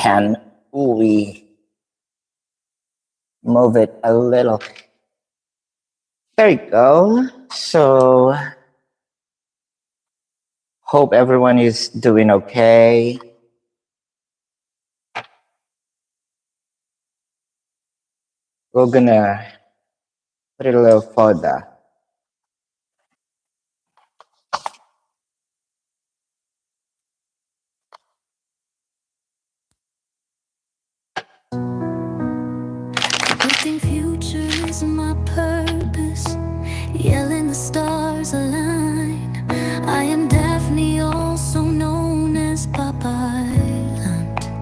can we move it a little? There you go. So, hope everyone is doing okay. We're gonna put it a little further. Predicting future is my purpose. Yelling the stars align. I am Daphne, also known as Babaylantv.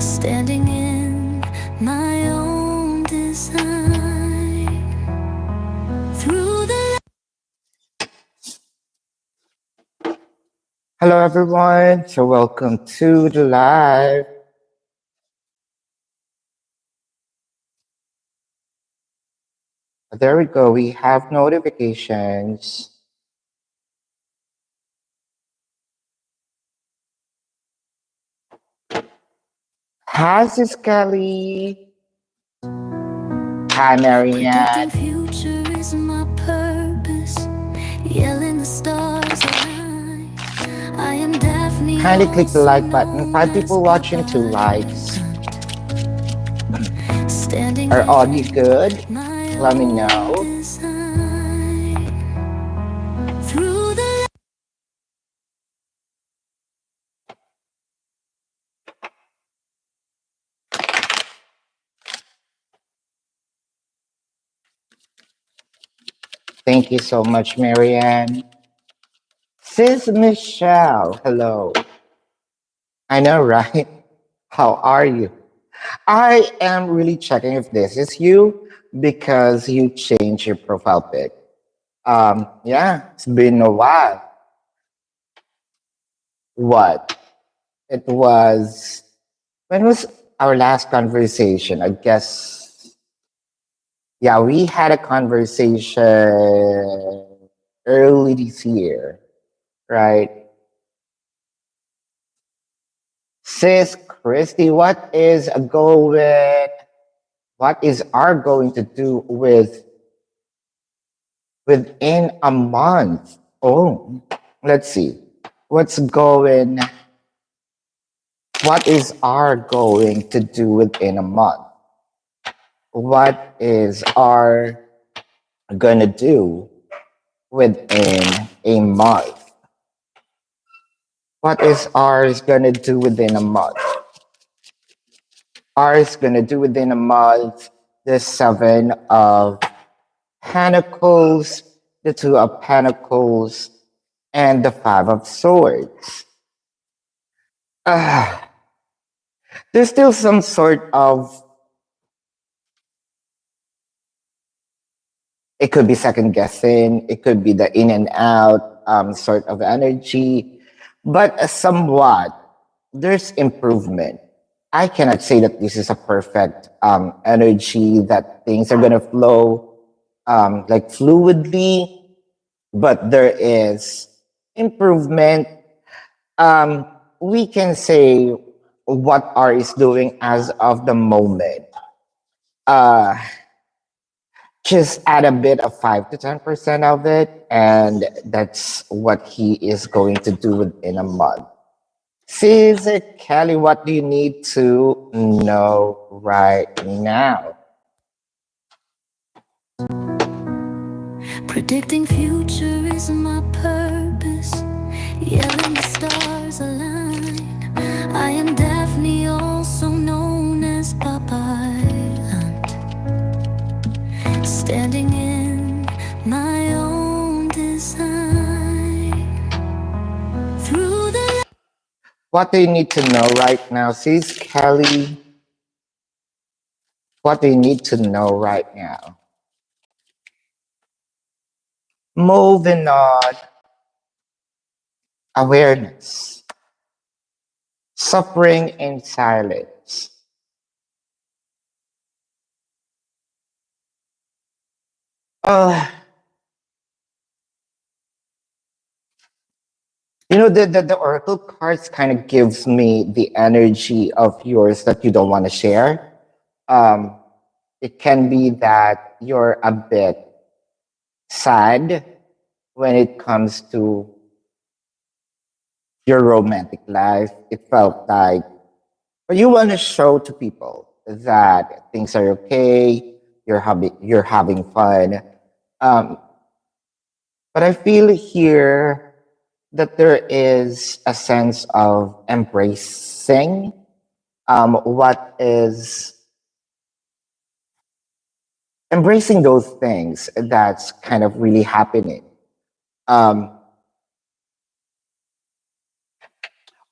Standing in my own design. Through the Hello, everyone. So, welcome to the live. There we go. We have notifications. Hi, Sis Kelly. Hi, predicting Marianne. future is my purpose. Yelling the stars align. I am Daphne, Kindly click the also like button. known 5 people as watching, 2 likes. Standing Are audio in good? my Let me own know. design. Through the Thank you so much, Marianne. Sis Michelle, hello. I know, right? How are you? I am really checking if this is you because you changed your profile pic. Yeah, it's been a while. What? It was, when was our last conversation? I guess, yeah, we had a conversation early this year, right? Sis Christy, what is our going to do within a month? Oh, let's see. What's going, what is our going to do within a month? What is our gonna do within a month? What is ours gonna do within a month? Ours gonna do within a month the Seven of Pentacles, the Two of Pentacles, and the Five of Swords. Ah, there's still some sort of, it could be second guessing, it could be the in and out sort of energy, but somewhat there's improvement. I cannot say that this is a perfect energy that things are gonna flow like fluidly, but there is improvement. Um, we can say what R is doing as of the moment. Uh, just add a bit of 5 to 10% of it, and that's what he is going to do within a month. Caesar Kelly, what do you need to know right now? predicting future is my purpose. Yelling the stars align. I am Daphne, also known as Babaylantv. Standing in my own design. Through the What do you need to know right now? Caesar Kelly, what do you need to know right now? Moving on, awareness, suffering in silence. Uh, The oracle cards kind of gives me the energy of yours that you don't want to share. Um, it can be that you're a bit sad when it comes to your romantic life. It felt like, but you want to show to people that things are okay, you're having fun. Um, but I feel here that there is a sense of embracing what is embracing those things that's kind of really happening. Um,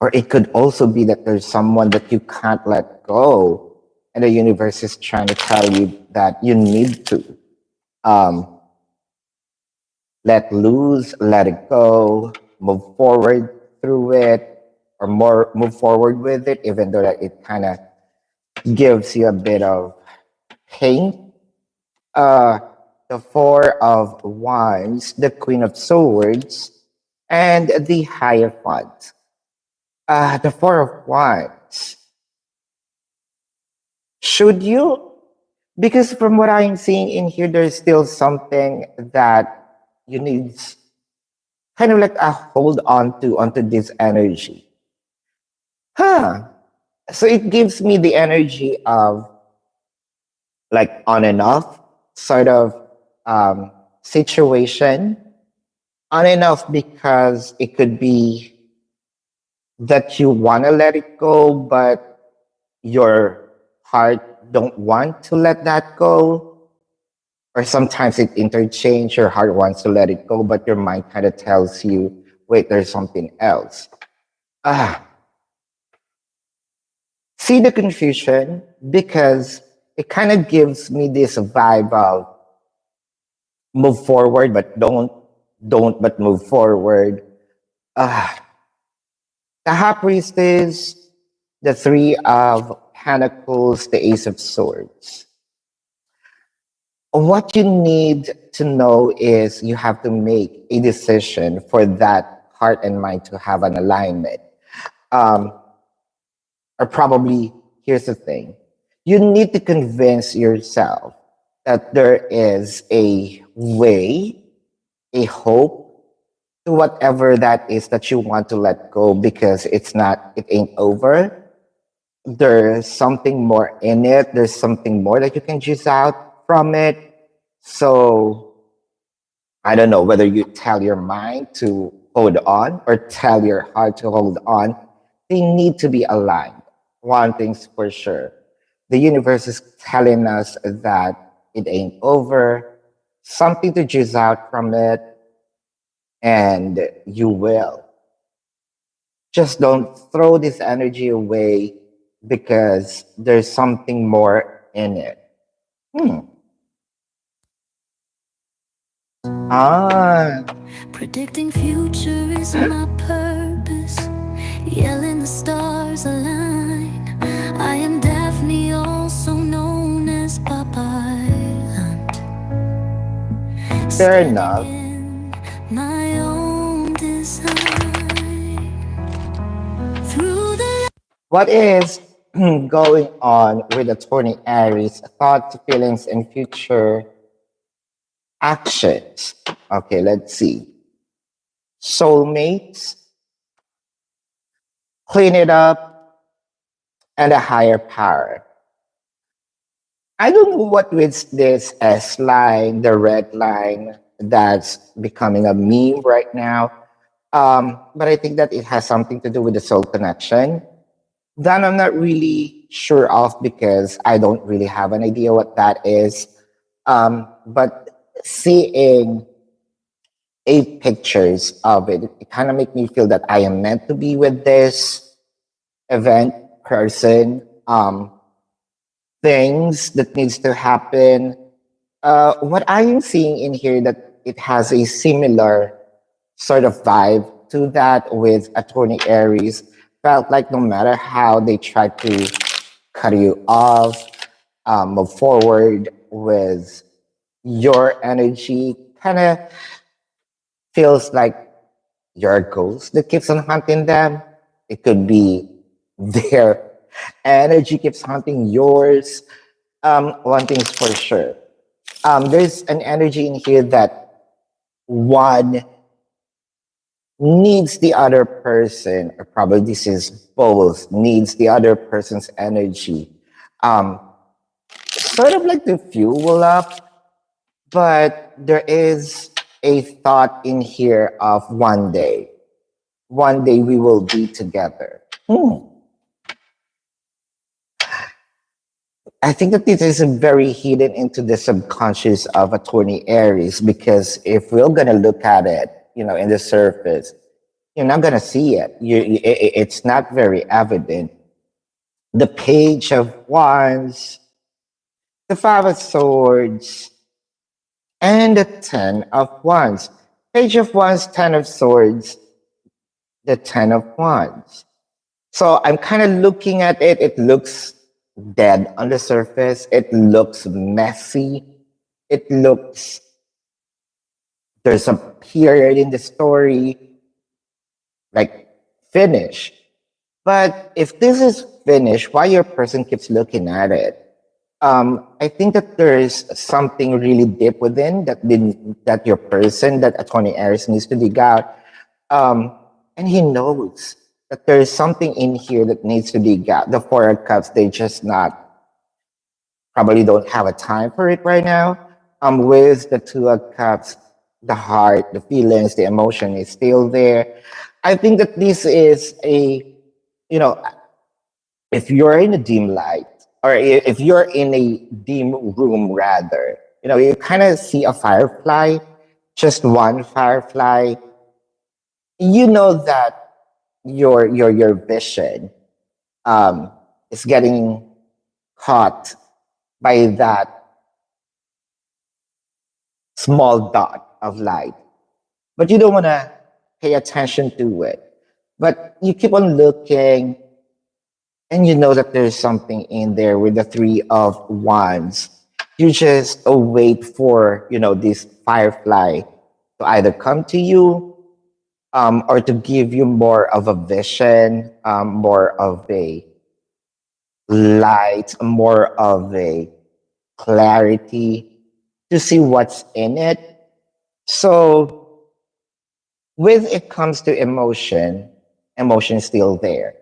or it could also be that there's someone that you can't let go, and the universe is trying to tell you that you need to um, let loose, let it go, move forward through it, or more move forward with it, even though that it kind of gives you a bit of pain. Uh, the Four of Wands, the Queen of Swords, and the Hierophant. The Four of Wands. Should you? Because from what I'm seeing in here, there's still something that you need kind of like a hold on to onto this energy. Huh. So it gives me the energy of like on and off sort of situation. On and off because it could be that you want to let it go, but your heart don't want to let that go. Or sometimes it interchange, your heart wants to let it go, but your mind kind of tells you, wait, there's something else. Ah, see the confusion because it kind of gives me this vibe of move forward, but don't, but move forward. Ah, the High Priestess, the Three of Pentacles, the Ace of Swords. What you need to know is you have to make a decision for that heart and mind to have an alignment. Um, or probably, here's the thing, you need to convince yourself that there is a way, a hope to whatever that is that you want to let go because it ain't over. There's something more in it. There's something more that you can juice out from it. So I don't know whether you tell your mind to hold on or tell your heart to hold on. They need to be aligned. One thing's for sure. The universe is telling us that it ain't over. Something to juice out from it, and you will. Just don't throw this energy away because there's something more in it. Hmm. Ah, Predicting future is my purpose. Yelling the stars align. I am Daphne, also known as Babaylantv. fair Standing enough. in my own design. Through the What is going on with Attorney Aries? Thoughts, feelings, and future actions. Okay, let's see. Soulmates, clean it up, and a higher power. I don't know what with this S line, the red line that's becoming a meme right now. But I think that it has something to do with the soul connection. That I'm not really sure of because I don't really have an idea what that is. But seeing eight pictures of it, it kind of make me feel that I am meant to be with this event, person, things that needs to happen. What I am seeing in here that it has a similar sort of vibe to that with Attorney Aries. Felt like no matter how they try to cut you off, move forward with your energy, kind of feels like your ghost that keeps on hunting them. It could be their energy keeps hunting yours. One thing's for sure. There's an energy in here that one needs the other person, or probably this is both, needs the other person's energy. Um, Sort of like to fuel up, but there is a thought in here of one day we will be together. I think that this is very hidden into the subconscious of a 20 Aries, because if we're gonna look at it, in the surface, you're not gonna see it. It's not very evident. The Page of Wands, the Five of Swords, and the Ten of Wands. Page of Wands, Ten of Swords, the Ten of Wands. So I'm kind of looking at it. It looks dead on the surface. It looks messy. It looks, there's a period in the story, like finished. But if this is finished, why your person keeps looking at it? I think that there is something really deep within that your person, that Attorney Aries needs to dig out. And he knows that there is something in here that needs to dig out. The Four of Cups, they just not, probably don't have a time for it right now. With the Two of Cups, the heart, the feelings, the emotion is still there. I think that this is you know, if you're in a dim light, or if you're in a dim room rather, you kind of see a firefly, just one firefly. You know that your vision um, is getting caught by that small dot of light, but you don't want to pay attention to it. But you keep on looking, and you know that there's something in there with the Three of Wands. You just wait for this firefly to either come to you, or to give you more of a vision, more of a light, more of a clarity to see what's in it. So when it comes to emotion is still there.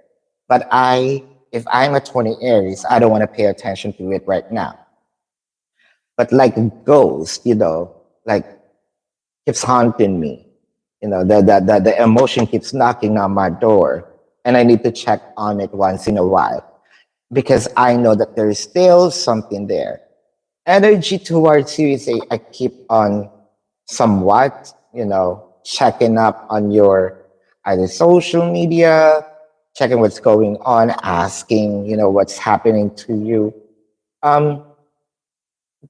But if I'm a 20 Aries, I don't want to pay attention to it right now. But like a ghost, like keeps haunting me. The emotion keeps knocking on my door, and I need to check on it once in a while, because I know that there is still something there. Energy towards you is I keep on somewhat, checking up on your either social media, checking what's going on, asking, what's happening to you. Um,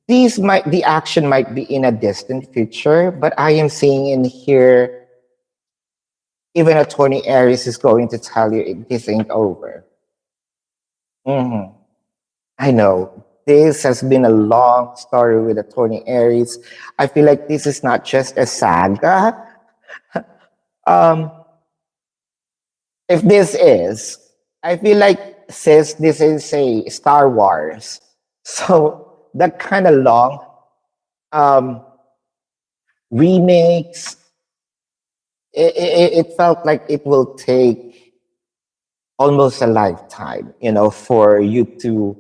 the action might be in a distant future, but I am seeing in here, even a 20 Aries is going to tell you this ain't over. Mhm. I know this has been a long story with the 20 Aries. I feel like this is not just a saga. Um, if this is, I feel like since this is a Star Wars, so that kind of long um, remakes, it felt like it will take almost a lifetime, for you to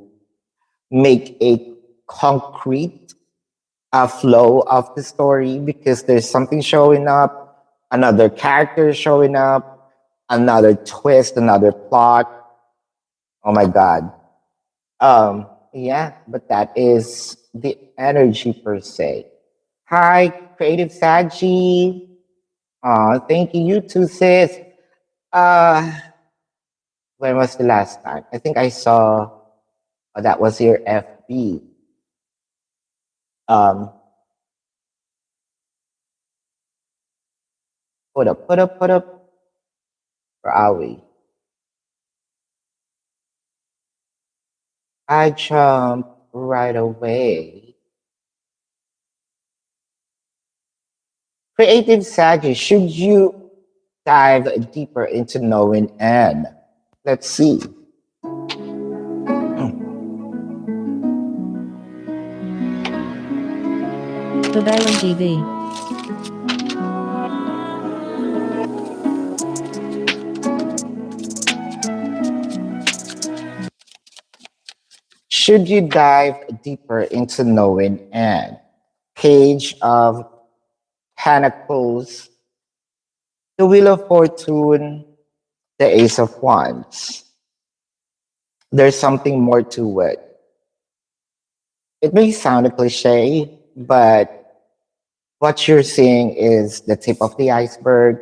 make a concrete flow of the story, because there's something showing up, another character showing up, another twist, another plot. Oh my God. Yeah, but that is the energy per se. Hi, Creative Saji. Thank you, you too, sis. Uh, when was the last time? I think I saw that was your FB. Um, put up. Where are we? I jump right away. Creative Saji, should you? dive deeper into knowing N. Let's see. Babaylantv. Should you dive deeper into knowing N? Page of Pentacles, the Wheel of Fortune, the Ace of Wands. There's something more to it. It may sound a cliche, but what you're seeing is the tip of the iceberg.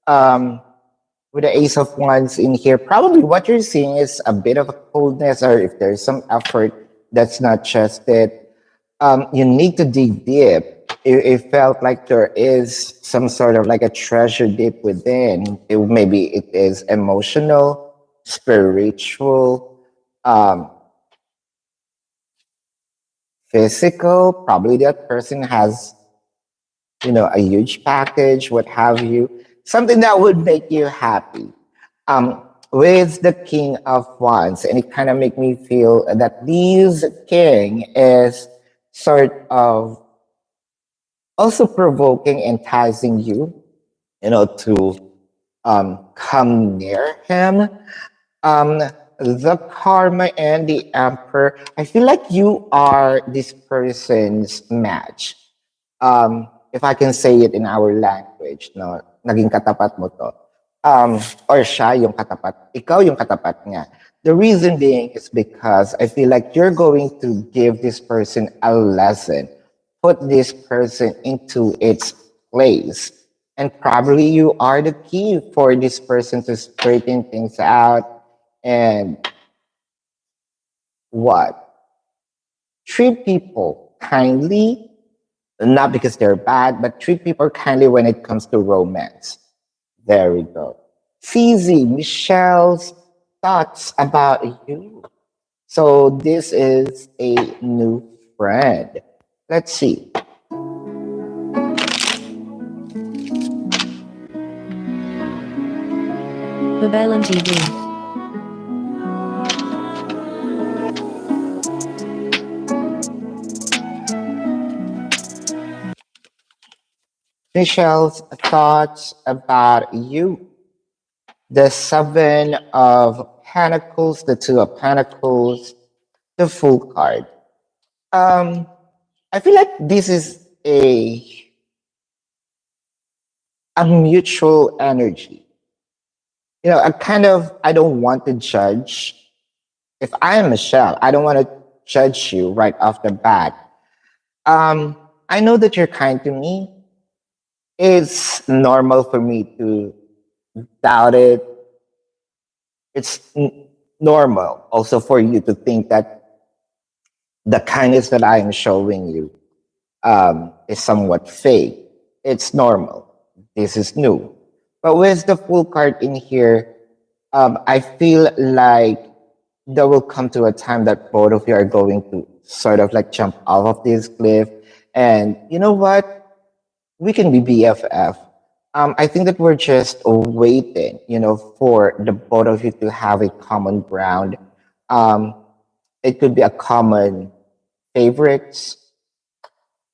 Um, with the Ace of Wands in here, probably what you're seeing is a bit of a coldness, or if there's some effort that's not just it. You need to dig deep. It felt like there is some sort of like a treasure deep within. Maybe it is emotional, spiritual, um, physical. Probably that person has, a huge package, what have you, something that would make you happy. With the King of Wands, and it kind of make me feel that this king is sort of also provoking, enticing you, to come near him. Um, the Karma and the Emperor, I feel like you are this person's match. If I can say it in our language, no, naging katapat mo to. Or siya yung katapat, ikaw yung katapat niya. The reason being is because I feel like you're going to give this person a lesson, put this person into its place. And probably you are the key for this person to straighten things out and what? Treat people kindly, not because they're bad, but treat people kindly when it comes to romance. There we go. Fizi, Michelle's thoughts about you. So this is a new friend. Let's see. Babaylantv. Michelle's thoughts about you. The Seven of Pentacles, the Two of Pentacles, the Full card. Um, I feel like this is a mutual energy. A kind of, I don't want to judge. If I am Michelle, I don't want to judge you right off the bat. I know that you're kind to me. It's normal for me to doubt it. It's normal also for you to think that the kindness that I am showing you is somewhat fake. It's normal. This is new. But with the full card in here, I feel like there will come to a time that both of you are going to sort of like jump off of this cliff. And you know what? We can be BFF. I think that we're just waiting, for the both of you to have a common ground. Um, it could be a common favorites,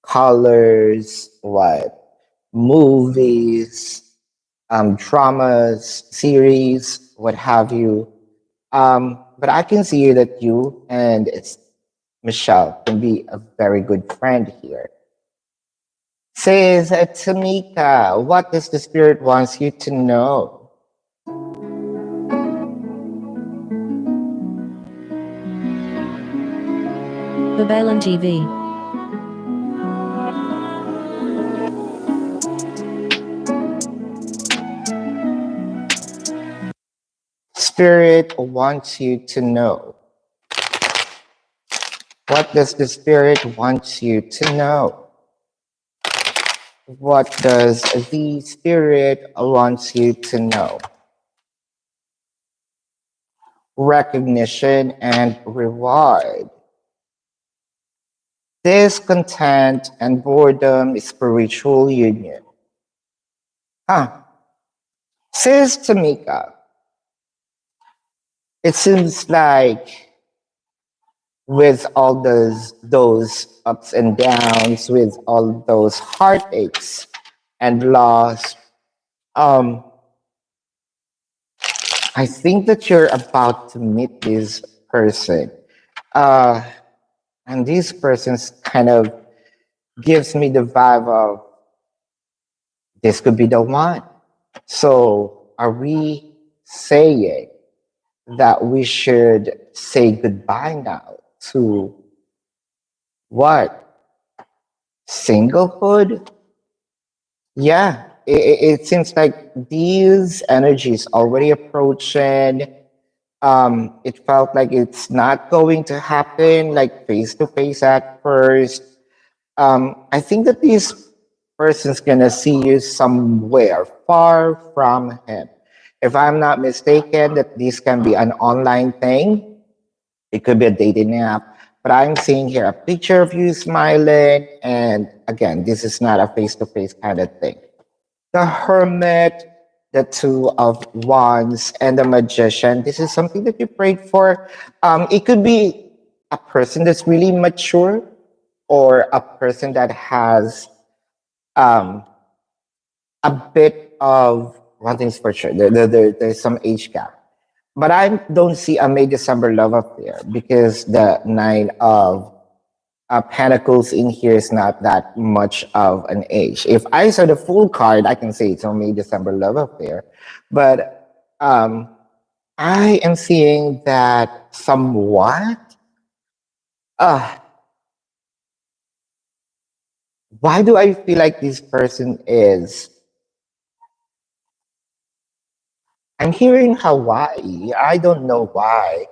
colors, what movies, dramas, series, what have you. But I can see that you and Michelle can be a very good friend here. Says Tamika, what does the spirit wants you to know? Babaylantv. Spirit wants you to know. What does the spirit wants you to know? What does the spirit wants you to know? Recognition and reward. Discontent and boredom is spiritual union. Huh. Sis Tamika, it seems like with all those ups and downs, with all those heartaches and loss, um, I think that you're about to meet this person. Uh, and this person's kind of gives me the vibe of this could be the one. So are we saying that we should say goodbye now to what? Singlehood? Yeah, it seems like these energies already approaching. It felt like it's not going to happen like face to face at first. I think that this person's gonna see you somewhere far from him. If I'm not mistaken, that this can be an online thing. It could be a dating app. But I'm seeing here a picture of you smiling, and again, this is not a face-to-face kind of thing. The Hermit, the Two of Wands, and the Magician. This is something that you prayed for. It could be a person that's really mature, or a person that has um, a bit of one thing's for sure. There's some age gap, but I don't see a May December love affair because the Nine of Pentacles in here is not that much of an age. If I saw the full card, I can say it's a May December love affair, but I am seeing that somewhat. Uh, why do I feel like this person is? I'm hearing Hawaii. I don't know why.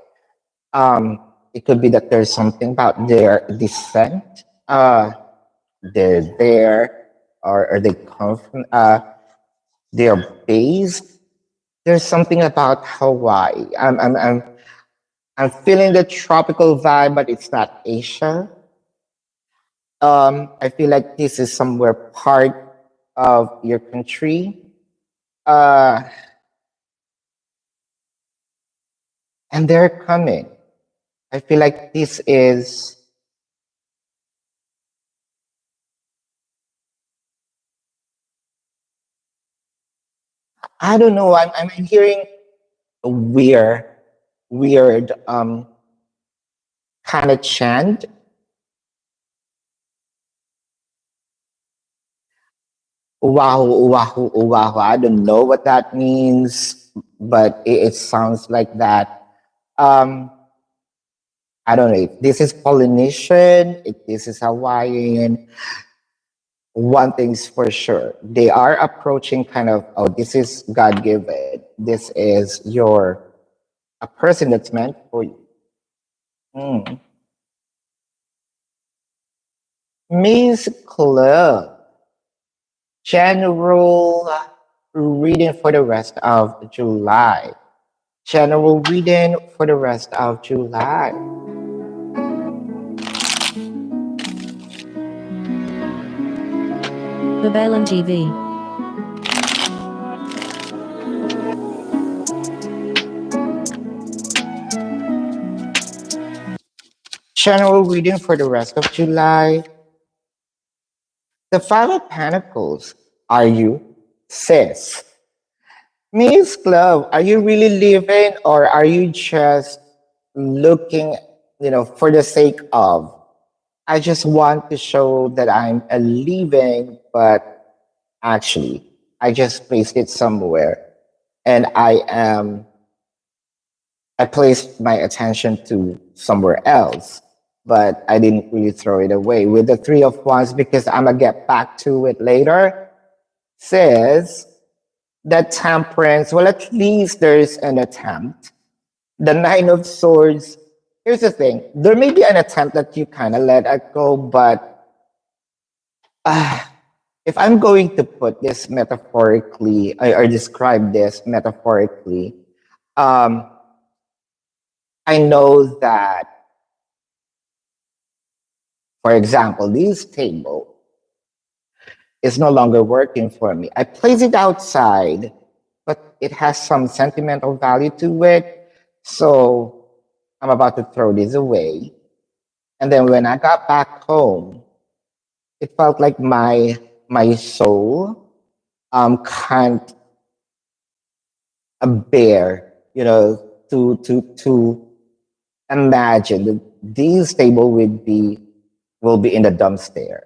It could be that there's something about their descent. They're there, or they come from. They're based. There's something about Hawaii. I'm feeling the tropical vibe, but it's not Asia. I feel like this is somewhere part of your country. Uh, and they're coming. I feel like this is. I don't know. I'm hearing a weird kind of chant. Oahu, Oahu, Oahu. I don't know what that means, but it sounds like that. Um, I don't know if this is Polynesian, if this is Hawaiian. One thing's for sure, they are approaching kind of, oh, this is God given. This is your a person that's meant for you. Hmm. Miss Club, general reading for the rest of July. General reading for the rest of July. Babaylantv. General reading for the rest of July. The Five of Pentacles. Are you? Sis. Miss Club, are you really living, or are you just looking, for the sake of? I just want to show that I'm a living, but actually, I just placed it somewhere, and I placed my attention to somewhere else, but I didn't really throw it away with the Three of Wands because I'm gonna get back to it later. Says that Temperance, well, at least there's an attempt. The Nine of Swords, here's the thing, there may be an attempt that you kind of let it go, but uh, if I'm going to put this metaphorically, or describe this metaphorically, um, I know that, for example, this table is no longer working for me. I place it outside, but it has some sentimental value to it. So I'm about to throw this away. And then when I got back home, it felt like my soul can't bear, to imagine that these table will be in the dumpster,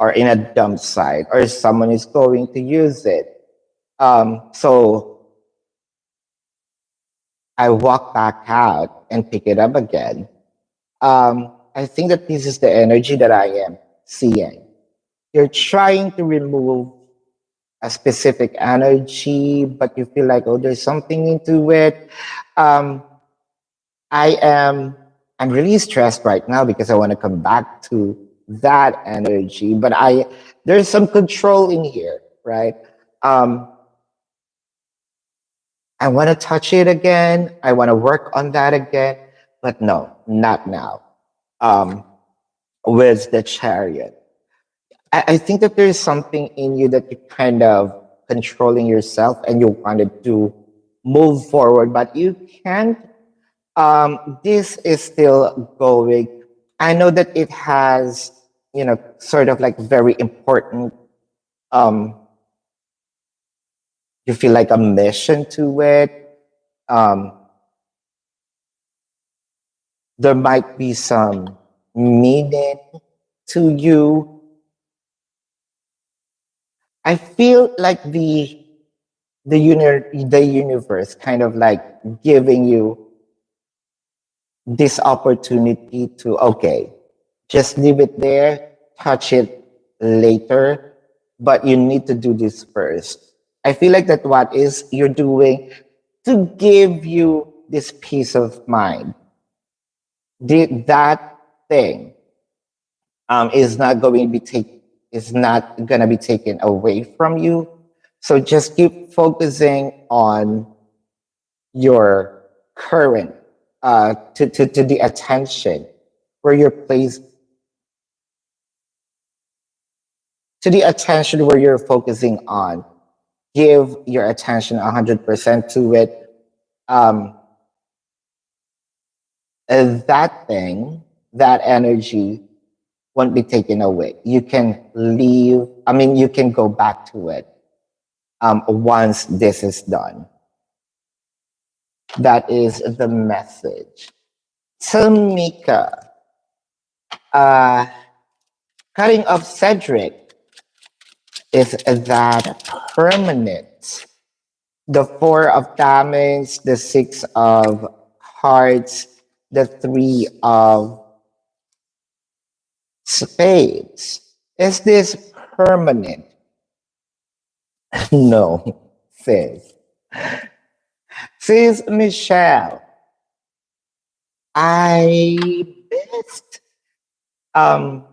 or in a dump site, or someone is going to use it. So I walk back out and pick it up again. I think that this is the energy that I am seeing. You're trying to remove a specific energy, but you feel like, oh, there's something into it. Um, I am I'm really stressed right now because I want to come back to that energy, but there's some control in here, right? Um, I want to touch it again. I want to work on that again, but no, not now. Um, with the chariot, I think that there's something in you that you're kind of controlling yourself and you wanted to move forward, but you can't. This is still going. I know that it has, sort of like very important, um, you feel like a mission to it. Um, there might be some meaning to you. I feel like the universe kind of like giving you this opportunity to, okay, just leave it there, touch it later, but you need to do this first. I feel like that what is you're doing to give you this peace of mind. That thing is not going to be taken away from you. So just keep focusing on your current, to the attention where you're placed, to the attention where you're focusing on. Give your attention 100% to it. Um, and that thing, that energy won't be taken away. You can leave, I mean, you can go back to it once this is done. That is the message. Tamika, uh, cutting off Cedric, is that permanent? The four of diamonds, the six of hearts, the three of spades. Is this permanent? No, sis. Sis Michelle, I missed um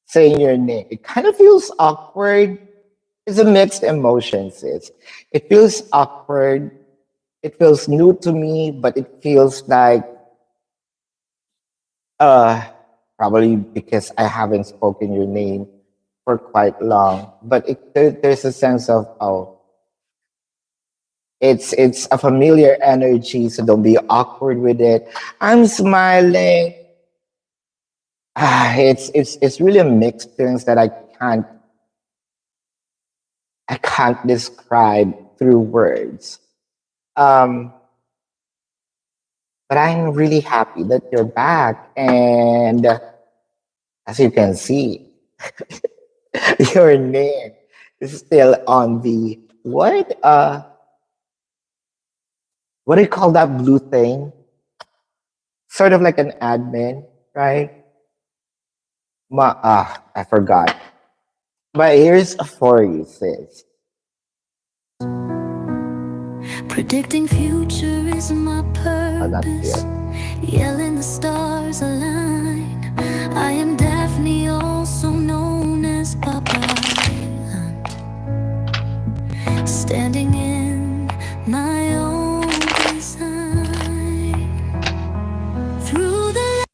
saying your name. It kind of feels awkward. It's a mixed emotion, sis. It feels awkward. It feels new to me, but it feels like uh probably because I haven't spoken your name for quite long. But there's a sense of, oh, it's a familiar energy, so don't be awkward with it. I'm smiling. It's really a mixed feelings that can't I can't describe through words. Um, but I'm really happy that you're back, and as you can see, your name is still on the what do you call that blue thing? Sort of like an admin, right? I forgot. But here's for you, sis. Predicting future is my Oh, not purpose. here. Yelling the stars align. I am Daphne, also known as Babaylantv, standing in my own design. Through the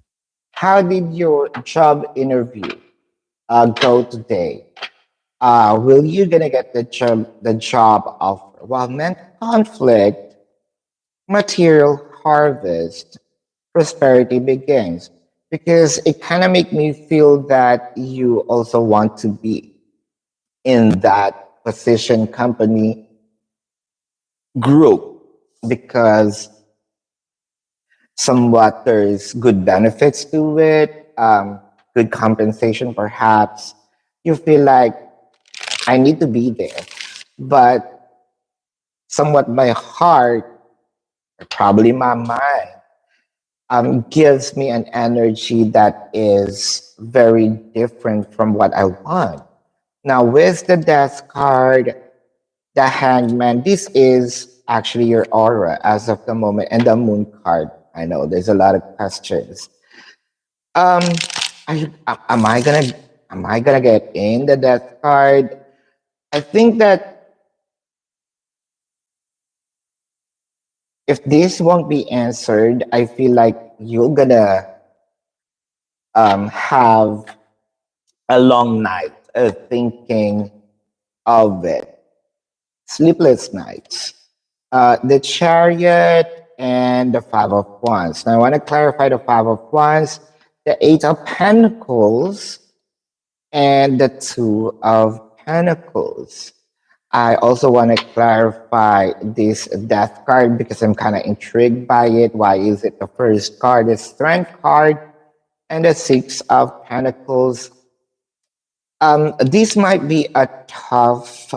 How did your job interview go today? Will you gonna get the job offer? while mental conflict, material harvest, prosperity begins. Because it kind of make me feel that you also want to be in that position, company, group, because somewhat there's good benefits to it, good compensation perhaps. You feel like I need to be there. But somewhat my heart, or probably my mind, gives me an energy that is very different from what I want. Now, with the death card, the hangman, this is actually your aura as of the moment, and the moon card. I know there's a lot of questions. Um, am I gonna get in the death card? I think that if this won't be answered, I feel like you're gonna have a long night of thinking of it, sleepless nights. The chariot and the five of wands. Now, I want to clarify the five of wands, the eight of pentacles, and the two of pentacles. I also want to clarify this death card because I'm kind of intrigued by it. Why is it the first card, the strength card, and the six of pentacles? This might be a tough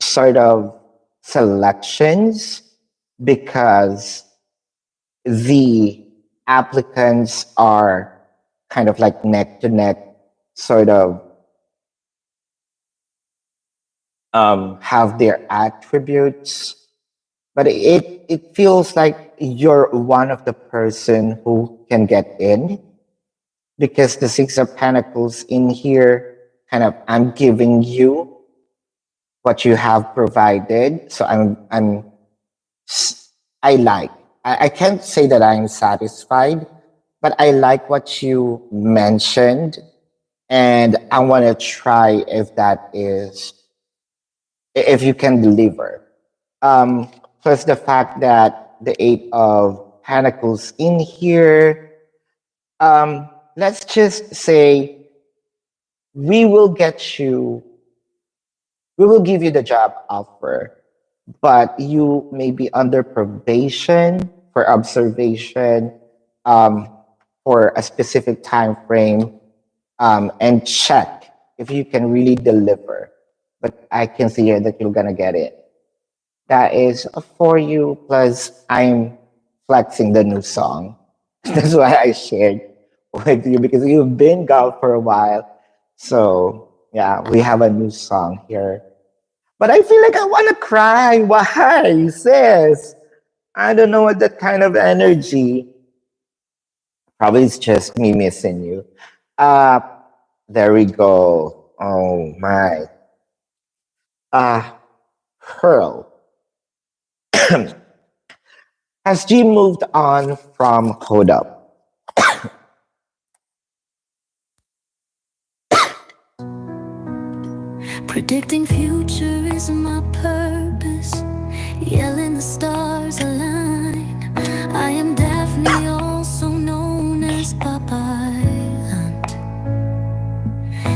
sort of selections because the applicants are kind of like neck to neck, sort of have their attributes, but it feels like you're one of the person who can get in because the six of pentacles in here kind of I'm giving you what you have provided. So I like. I can't say that I'm satisfied, but I like what you mentioned, and I want to try if that is if you can deliver. Plus the fact that the eight of pentacles in here. Let's just say we will get you. We will give you the job offer, but you may be under probation for observation um, for a specific time frame and check if you can really deliver. But I can see here that you're gonna get it. That is for you. Plus, I'm flexing the new song. That's why I shared with you because you've been gone for a while. So yeah, we have a new song here. But I feel like I want to cry. Why, sis? I don't know what that kind of energy. Probably it's just me missing you. Uh, there we go. Oh my. Uh, Pearl. Has G moved on from Hold Up? Predicting future is my purpose. Yelling the stars align. I am Daphne, also known as Babaylantv.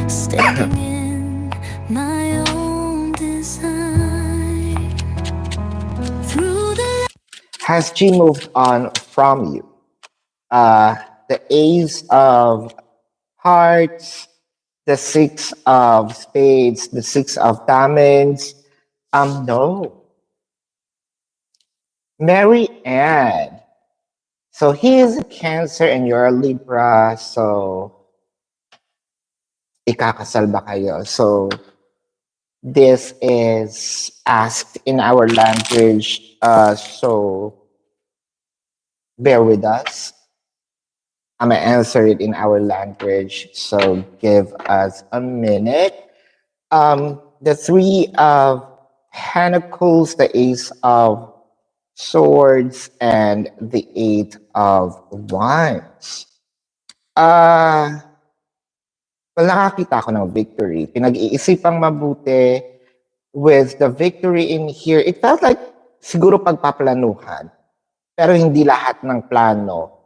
Standing in my own design. Through the Has G moved on from you? The Ace of Hearts, the Six of Spades, the Six of Diamonds. No. Mary Ann. So he is a Cancer and you're a Libra. So ikakasal ba kayo? So this is asked in our language. So bear with us. I'm gonna answer it in our language. So give us a minute. The Three of Pentacles, the Ace of Swords, and the Eight of Wands. Uh, Well, nakakita ako ng victory. Pinag-iisipang mabuti with the victory in here. It felt like siguro pagpaplanuhan. Pero hindi lahat ng plano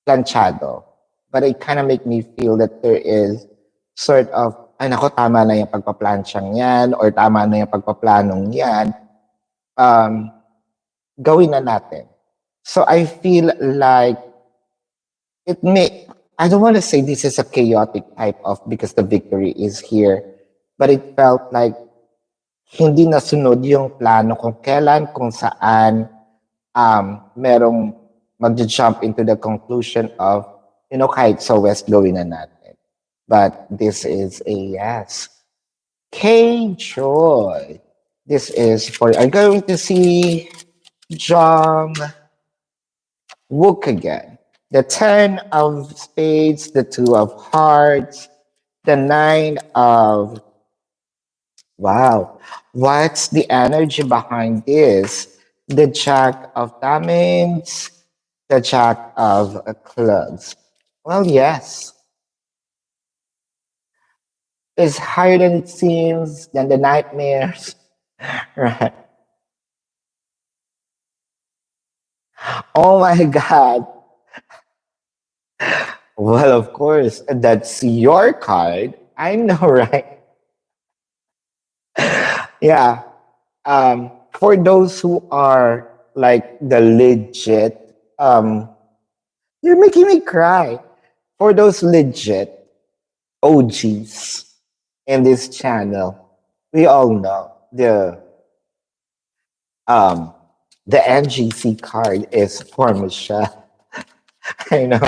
planchado. But it kind of make me feel that there is sort of, ay nako, tama na yung pagpaplansyang yan or tama na yung pagpaplanong yan. Um, Gawin na natin. So I feel like it may, I don't want to say this is a chaotic type of because the victory is here, but it felt like hindi nasunod yung plano kung kailan, kung saan merong mag-jump into the conclusion of, kahit sa West gawin na natin. But this is a yes. K-Joy. This is for, I'm going to see John Wook again. The 10 of spades, the 2 of hearts, the 9 of, wow, what's the energy behind this? The Jack of Diamonds, the Jack of Clubs. Well, yes. It's higher than it seems, than the nightmares, right? Oh my God. Well, of course, that's your card. I know, right? Yeah. For those who are like the legit, you're making me cry. For those legit OGs in this channel, we all know um the NGC card is for Michelle. I know.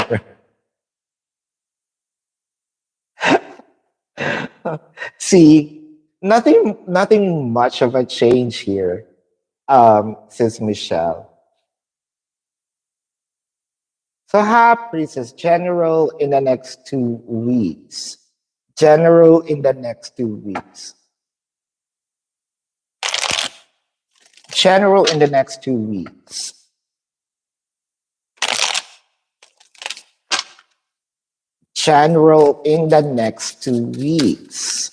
See, nothing much of a change here, says Michelle. So High Priestess General in the next 2 weeks. General in the next 2 weeks. General in the next 2 weeks. General in the next 2 weeks.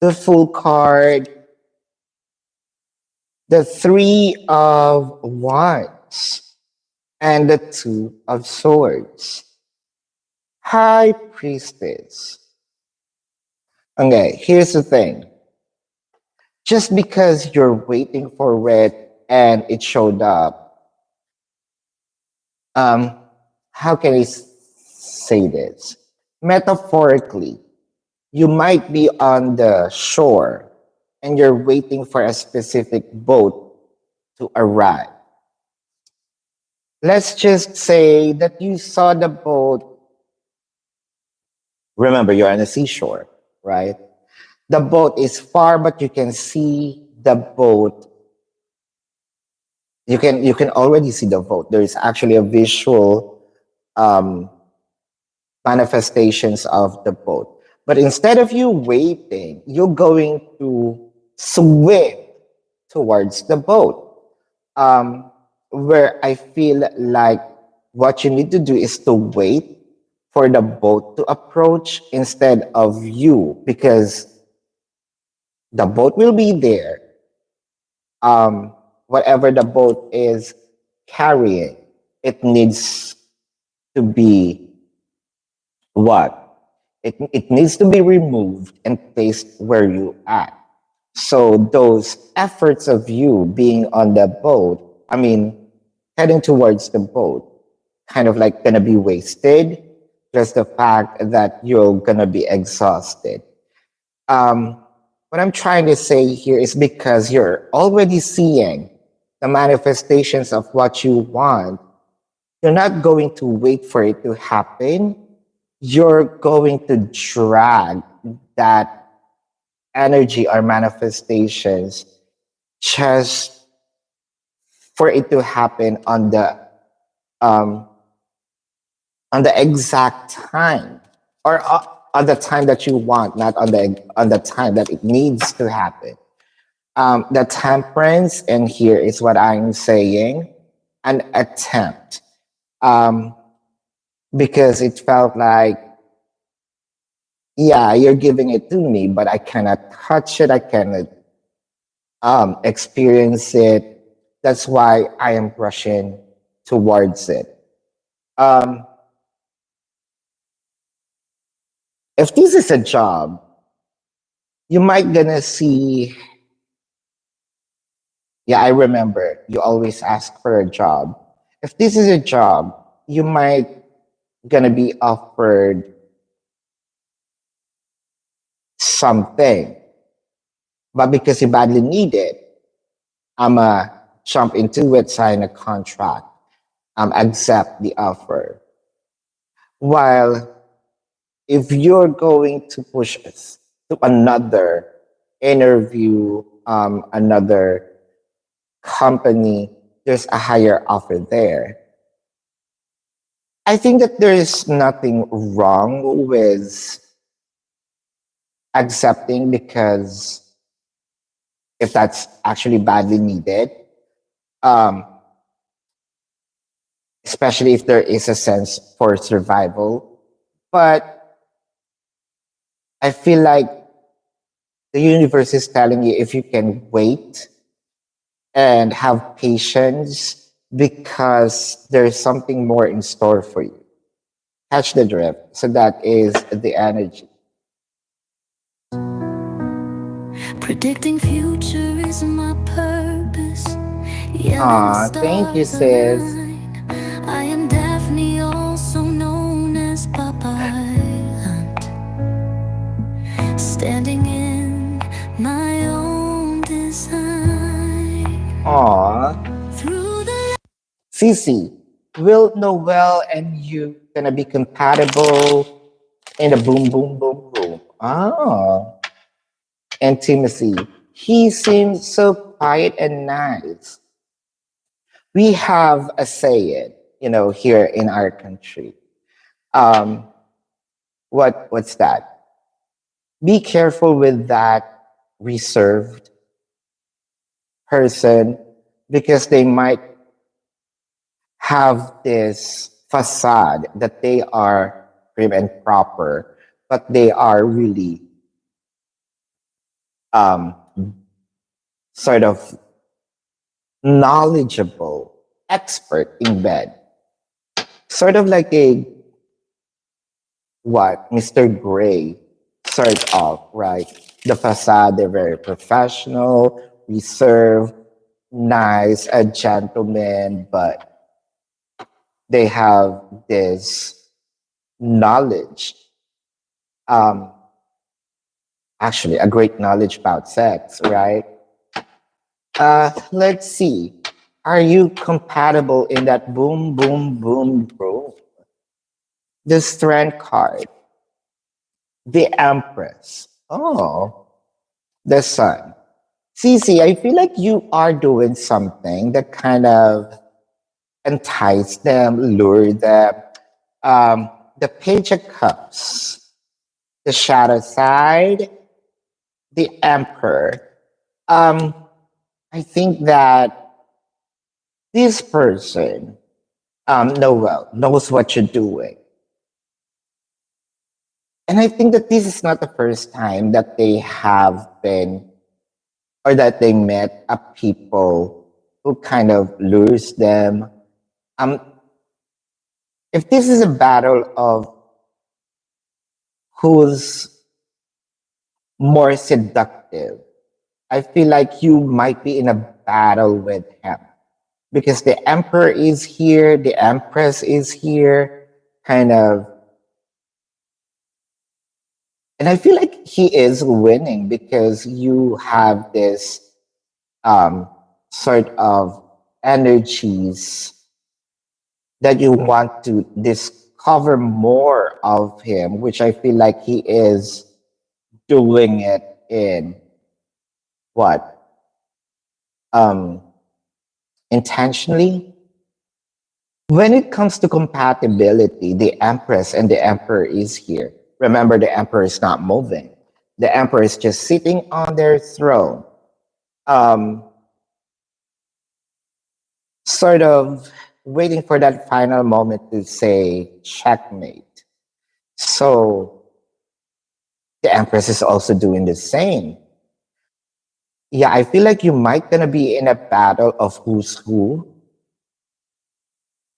The full card, the 3 of Wands, and the 2 of Swords. High Priestess. Okay, here's the thing. Just because you're waiting for it and it showed up, how can I say this? Metaphorically, you might be on the shore and you're waiting for a specific boat to arrive. Let's just say that you saw the boat. Remember, you're on a seashore, right? The boat is far, but you can see the boat. You can already see the boat. There is actually a visual manifestations of the boat. But instead of you waiting, you're going to swim towards the boat. Where I feel like what you need to do is to wait for the boat to approach instead of you, because the boat will be there. Whatever the boat is carrying, it needs to be what? It needs to be removed and placed where you at. So those efforts of you being on the boat, heading towards the boat, kind of like gonna be wasted. Just the fact that you're gonna be exhausted. What I'm trying to say here is because you're already seeing the manifestations of what you want, you're not going to wait for it to happen. You're going to drag that energy or manifestations just for it to happen on the exact time, or on the time that you want, not on the time that it needs to happen. The temperance, and here is what I'm saying: an attempt. because it felt like, yeah, you're giving it to me, but I cannot touch it. I cannot experience it. That's why I am rushing towards it. Um, if this is a job, you might gonna see. Yeah, I remember you always ask for a job. If this is a job, you might gonna be offered something, but because you badly need it, I'ma jump into it, sign a contract, accept the offer. While if you're going to push us to another interview, another company, there's a higher offer there. I think that there is nothing wrong with accepting because if that's actually badly needed, um, especially if there is a sense for survival. But I feel like the universe is telling you if you can wait and have patience because there's something more in store for you. Catch the drift. So that is the energy. Predicting future is my purpose. Yelling the Aw, thank you, stars sis. align. I am Daphne, also known as Babaylantv, standing in my own design. Aw. Through the Cece, will Noel and you gonna be compatible in the boom, boom, boom, boom? Ah, intimacy. He seems so quiet and nice. We have a saying, here in our country. Um, what's that? Be careful with that reserved person because they might have this facade that they are prim and proper, but they are really um, sort of knowledgeable expert in bed, sort of like a what Mr. Gray sort of, right? The facade, they're very professional, reserved, nice, a gentleman, but they have this knowledge, um, actually, a great knowledge about sex, right? Let's see. Are you compatible in that boom, boom, boom, boom? The strength card, the Empress. Oh, the Sun. Cece, I feel like you are doing something that kind of entice them, lure them. The Page of Cups, the Shadow Side, the Emperor. Um, I think that this person, Noel, knows what you're doing. And I think that this is not the first time that they have been or that they met a people who kind of lures them. Um, if this is a battle of who's more seductive, I feel like you might be in a battle with him because the emperor is here, the empress is here, kind of. And I feel like he is winning because you have this sort of energies that you want to discover more of him, which I feel like he is doing it in what? Um, intentionally. When it comes to compatibility, the Empress and the Emperor is here. Remember, the Emperor is not moving. The Emperor is just sitting on their throne. Um, sort of waiting for that final moment to say checkmate. So the Empress is also doing the same. Yeah, I feel like you might gonna be in a battle of who's who.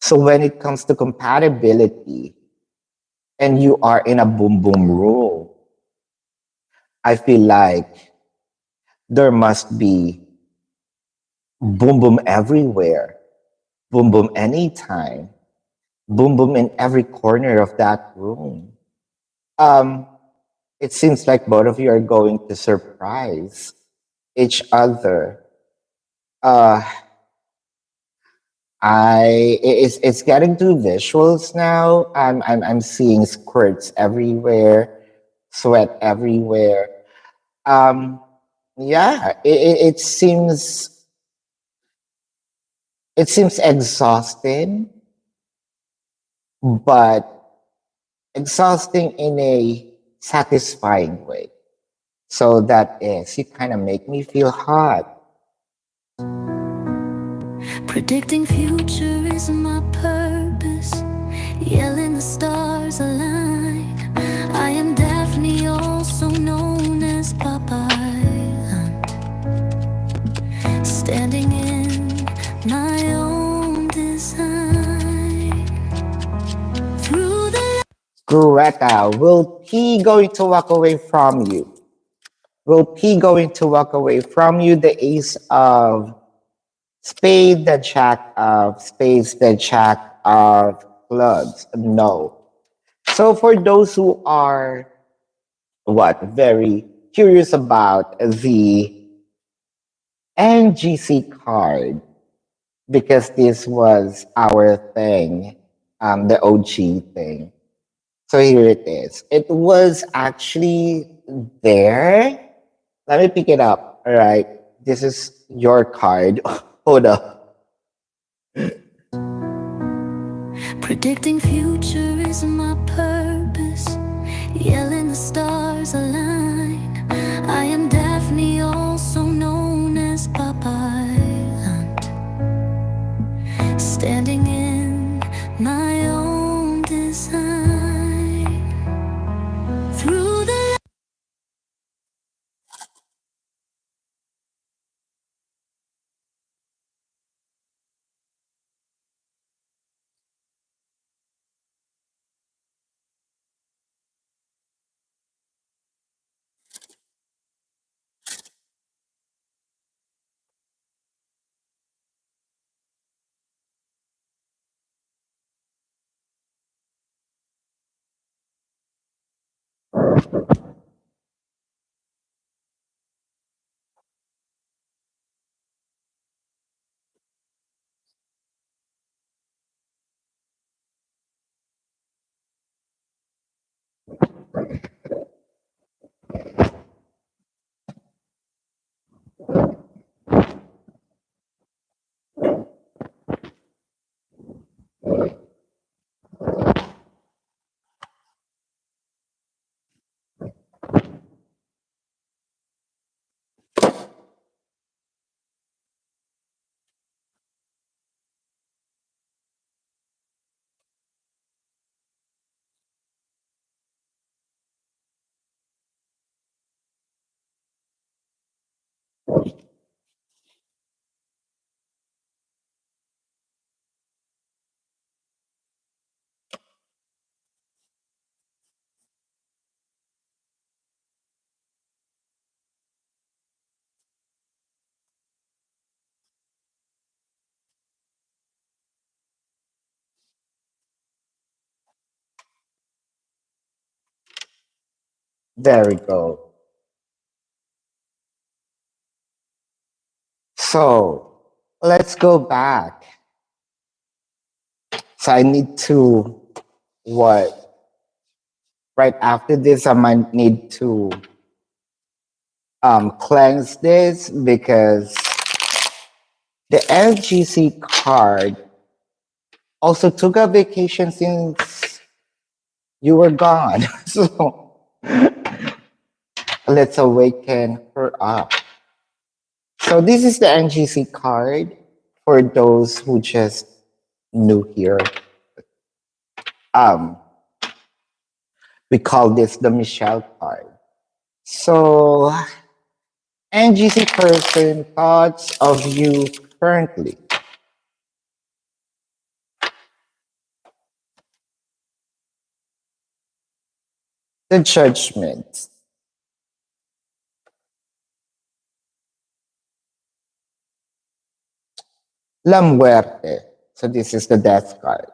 So when it comes to compatibility and you are in a boom boom rule, I feel like there must be boom boom everywhere, boom boom anytime, boom boom in every corner of that room. Um, it seems like both of you are going to surprise each other. Uh, it's getting to visuals now. I'm seeing squirts everywhere, sweat everywhere. Um, yeah, it seems exhausting, but exhausting in a satisfying way. So that is, you kind of make me feel hot. Predicting future is my purpose. Yelling the stars align. I am Daphne, also known as Babaylantv, standing in my own design. Through the Greta, will P going to walk away from you? Will P going to walk away from you? The ace of spade, the jack of spades, the jack of clubs. No. So for those who are very curious about the NGC card, because this was our thing, the OG thing. So here it is. It was actually there. Let me pick it up. All right. This is your card. Hold up. predicting future is my purpose. Yelling the stars align. I am Daphne, also known as Babaylantv, standing in my own design. Through the There we go. So let's go back. So I need to what? Right after this, I might need to cleanse this because the LGC card also took a vacation since you were gone. So let's awaken her up. So this is the NGC card for those who just new here. Um, we call this the Michelle card. So, NGC person, thoughts of you currently. The Judgment. La Muerte. So this is the death card.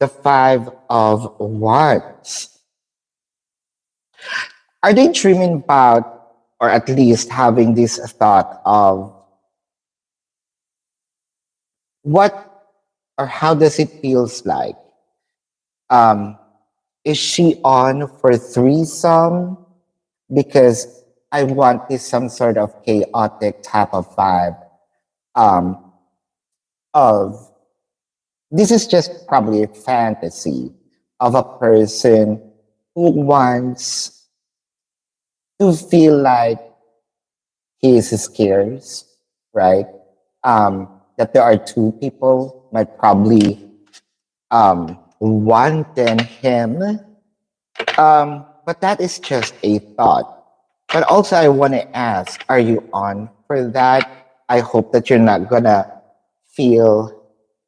The Five of Wands. Are they dreaming about, or at least having this thought of what or how does it feels like? Um, is she on for threesome? Because I want this some sort of chaotic type of vibe. Um, of this is just probably a fantasy of a person who wants to feel like he is scarce, right? That there are two people might probably wanting him. But that is just a thought. But also, I want to ask, are you on for that? I hope that you're not gonna feel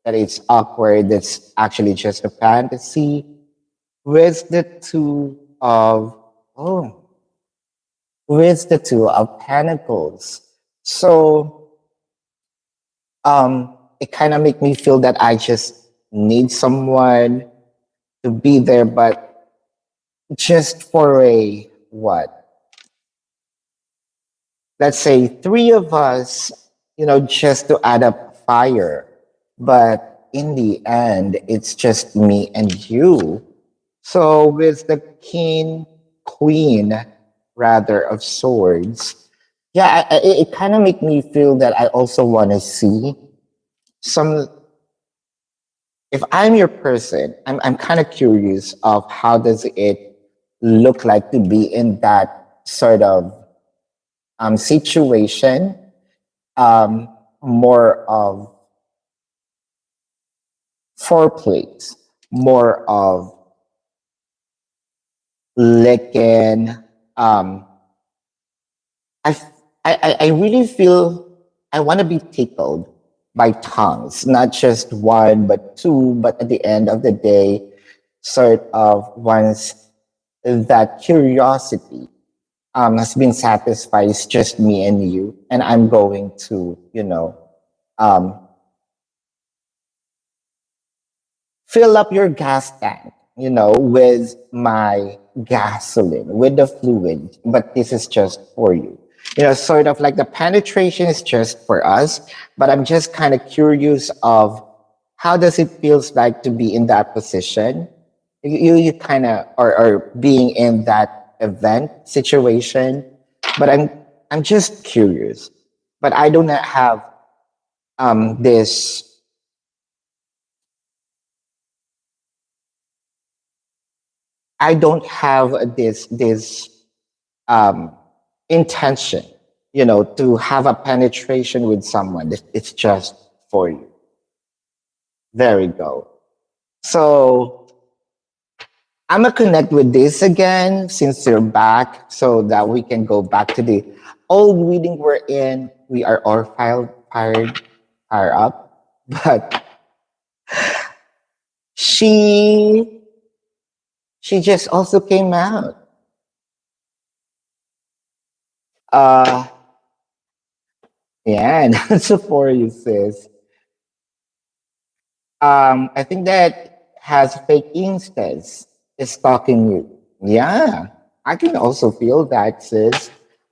that it's awkward. It's actually just a fantasy. With the two of oh, with the two of pentacles. So it kind of make me feel that I just need someone to be there, but just for a what? Let's say three of us, just to add up fire. But in the end, it's just me and you. So with the king, queen, rather, of swords, yeah, it kind of make me feel that I also want to see some. If I'm your person, I'm kind of curious of how does it look like to be in that sort of situation, more of foreplay, more of licking. Um, I, I really feel I want to be tickled by tongues, not just one, but two, but at the end of the day, sort of once that curiosity has been satisfied, it's just me and you, and I'm going to, um, fill up your gas tank, with my gasoline, with the fluid, but this is just for you. Sort of like the penetration is just for us, but I'm just kind of curious of how does it feels like to be in that position. You kind of or being in that event situation, but I'm just curious. But I do not have this I don't have this um, intention, to have a penetration with someone. It's just for you. There we go. So I'm gonna connect with this again since you're back, so that we can go back to the old reading we're in. We are all fired up, but she she just also came out. Uh, yeah, that's for you, sis. I think that has fake instance is stalking you. Yeah, I can also feel that, sis.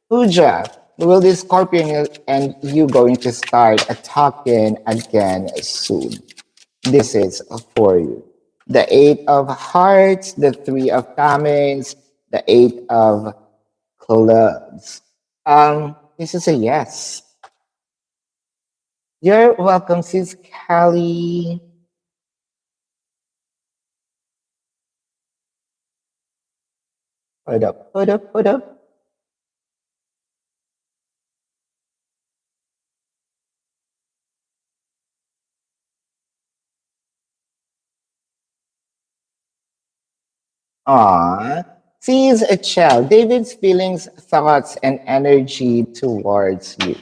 Puja, will this Scorpion and you going to start talking again soon? This is for you. The Eight of Hearts, the Three of Diamonds, the Eight of Clubs. This is a yes. You're welcome, sis Callie. Hold up, hold up, hold up. Aw. Sees a child. David's feelings, thoughts, and energy towards you.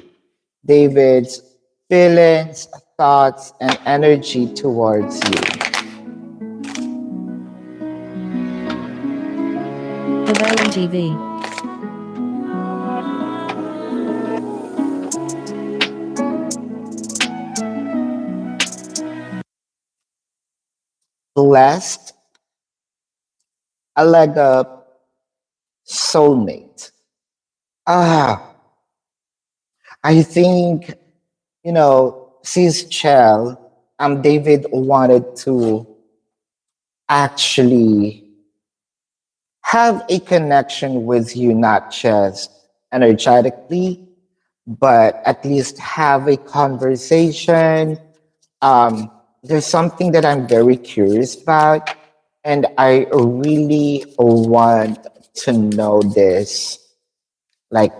David's feelings, thoughts, and energy towards you. Babaylantv. Blessed, a leg up, soulmate. Ah, I think, since Chell, David wanted to actually have a connection with you, not just energetically, but at least have a conversation. There's something that I'm very curious about, and I really want to know this, like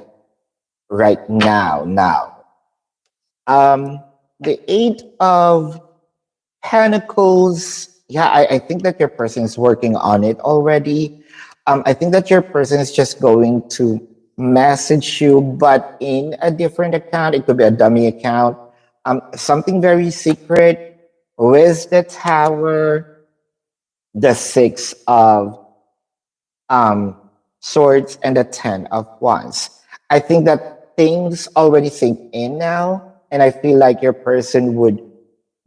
right now. Now, the Eight of Pentacles. Yeah, I think that your person is working on it already. I think that your person is just going to message you, but in a different account. It could be a dummy account. Something very secret with the Tower, the Six of Swords, and the Ten of Wands. I think that things already sink in now, and I feel like your person would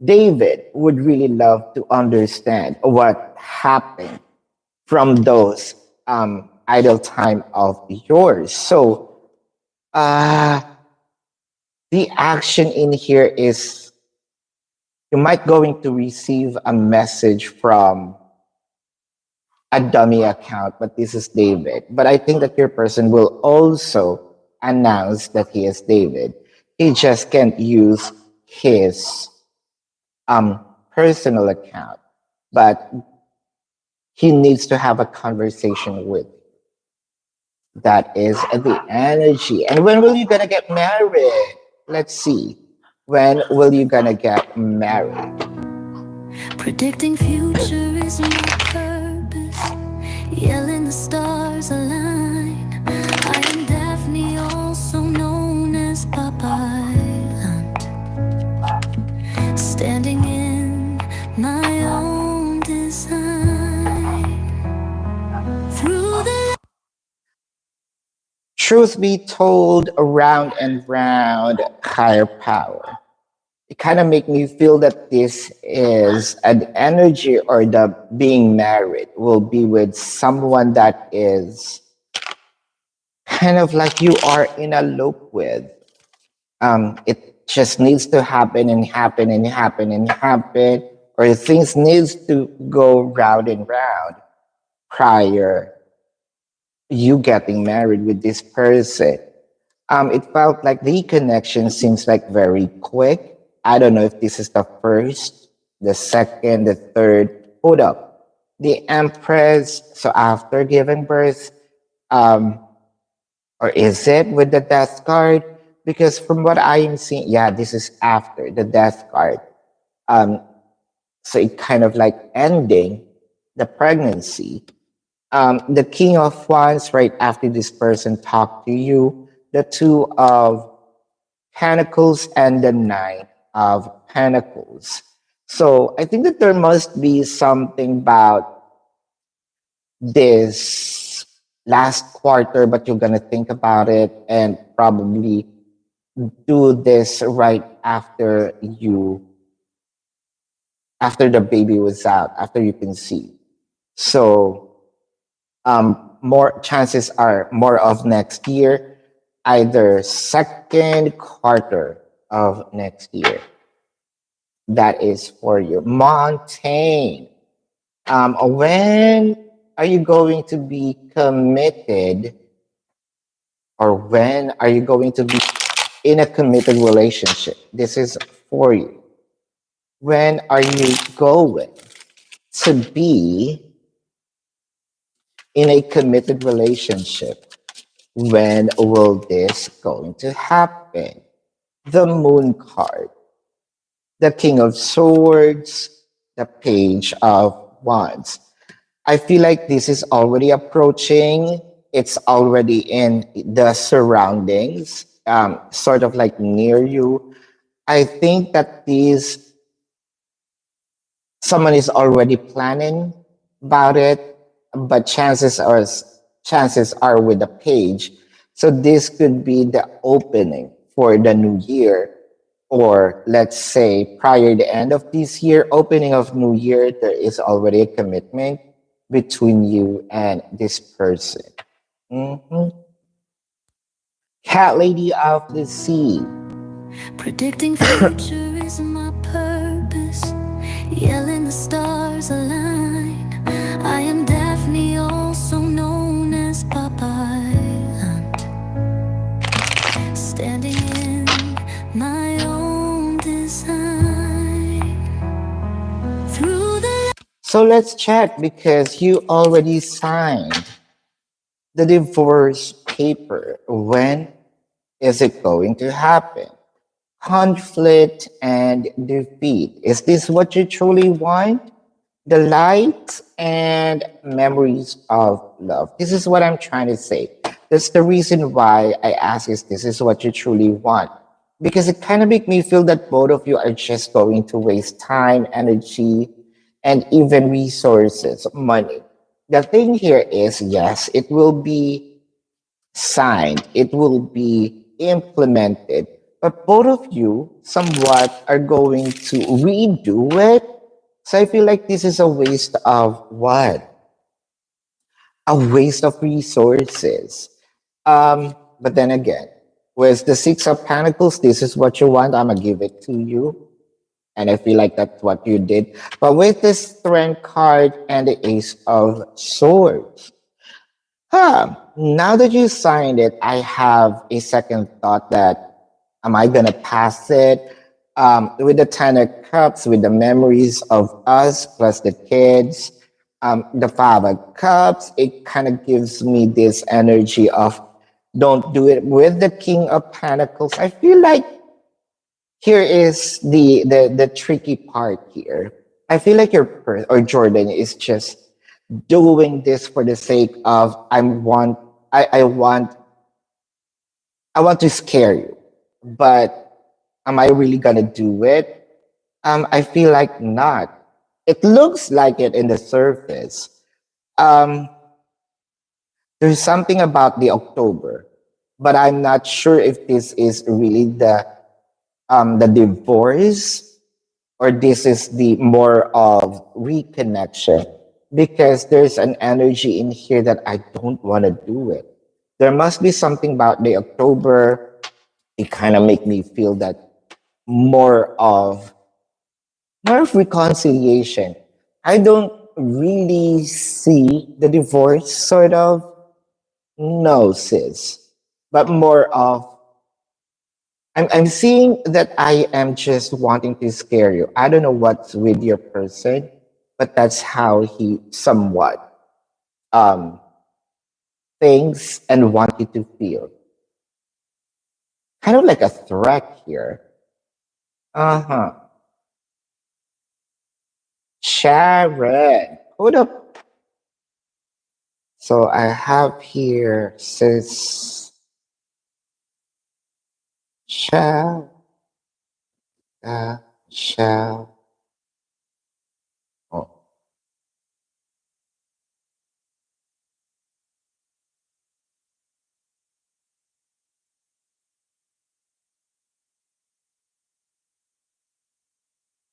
David would really love to understand what happened from those idle time of yours. So uh, the action in here is you might going to receive a message from a dummy account, but this is David. But I think that your person will also announce that he is David. He just can't use his personal account, but he needs to have a conversation with. That is the energy. And when will you gonna get married? Let's see. When will you gonna get married? Predicting future is my purpose. Yelling the stars align. I am Daphne, also known as Babaylantv. Standing in my own design. Through the Truth be told, around and round, higher power. It kind of make me feel that this is an energy, or the being married will be with someone that is kind of like you are in a loop with. It just needs to happen and happen and happen and happen, or things needs to go round and round prior you getting married with this person. It felt like the connection seems like very quick. I don't know if this is the first, the second, the third. Hold up. The Empress, so after giving birth, um, or is it with the Death card? Because from what I am seeing, yeah, this is after the Death card. Um, so it kind of like ending the pregnancy. The King of Wands, right after this person talked to you, the Two of Pentacles, and the Nine of Pentacles. So I think that there must be something about this last quarter, but you're gonna think about it and probably do this right after the baby was out, after you conceive. So more chances are more of next year, either second quarter of next year. That is for you. Montaigne. When are you going to be committed, or when are you going to be in a committed relationship? This is for you. When are you going to be in a committed relationship? When will this going to happen? The Moon card, the King of Swords, the Page of Wands. I feel like this is already approaching. It's already in the surroundings, sort of like near you. I think that this someone is already planning about it, but chances are with the page. So this could be the opening for the new year, or let's say prior the end of this year, opening of new year, there is already a commitment between you and this person. Mhm. Cat lady of the sea. Predicting future is my purpose. Yelling the stars align. I am Daphne, also known as Babaylantv. Standing in my own design. Through the So let's check because you already signed the divorce paper. When is it going to happen? Conflict and defeat. Is this what you truly want? The light and memories of love. This is what I'm trying to say. That's the reason why I ask is this is what you truly want. Because it kind of make me feel that both of you are just going to waste time, energy, and even resources, money. The thing here is, yes, it will be signed, it will be implemented. But both of you somewhat are going to redo it. So I feel like this is a waste of what? A waste of resources. But then again, with the Six of Pentacles, this is what you want. I'm gonna give it to you. And I feel like that's what you did. But with the Strength card and the Ace of Swords, now that you signed it, I have a second thought that am I gonna pass it? With the Ten of Cups, with the memories of us plus the kids, the Five of Cups, it kind of gives me this energy of don't do it. With the King of Pentacles, I feel like here is the tricky part here. I feel like or Jordan is just doing this for the sake of I want to scare you, but am I really gonna do it? I feel like not. It looks like it in the surface. Um, there's something about the October, but I'm not sure if this is really the divorce, or this is the more of reconnection, because there's an energy in here that I don't want to do it. There must be something about the October. It kind of make me feel that more of more of reconciliation. I don't really see the divorce sort of, no sis, but more of I'm seeing that I am just wanting to scare you. I don't know what's with your person, but that's how he somewhat um thinks and want you to feel. Kind of like a threat here. Uh-huh. Sharon. Hold up. So I have here sis shall shall oh,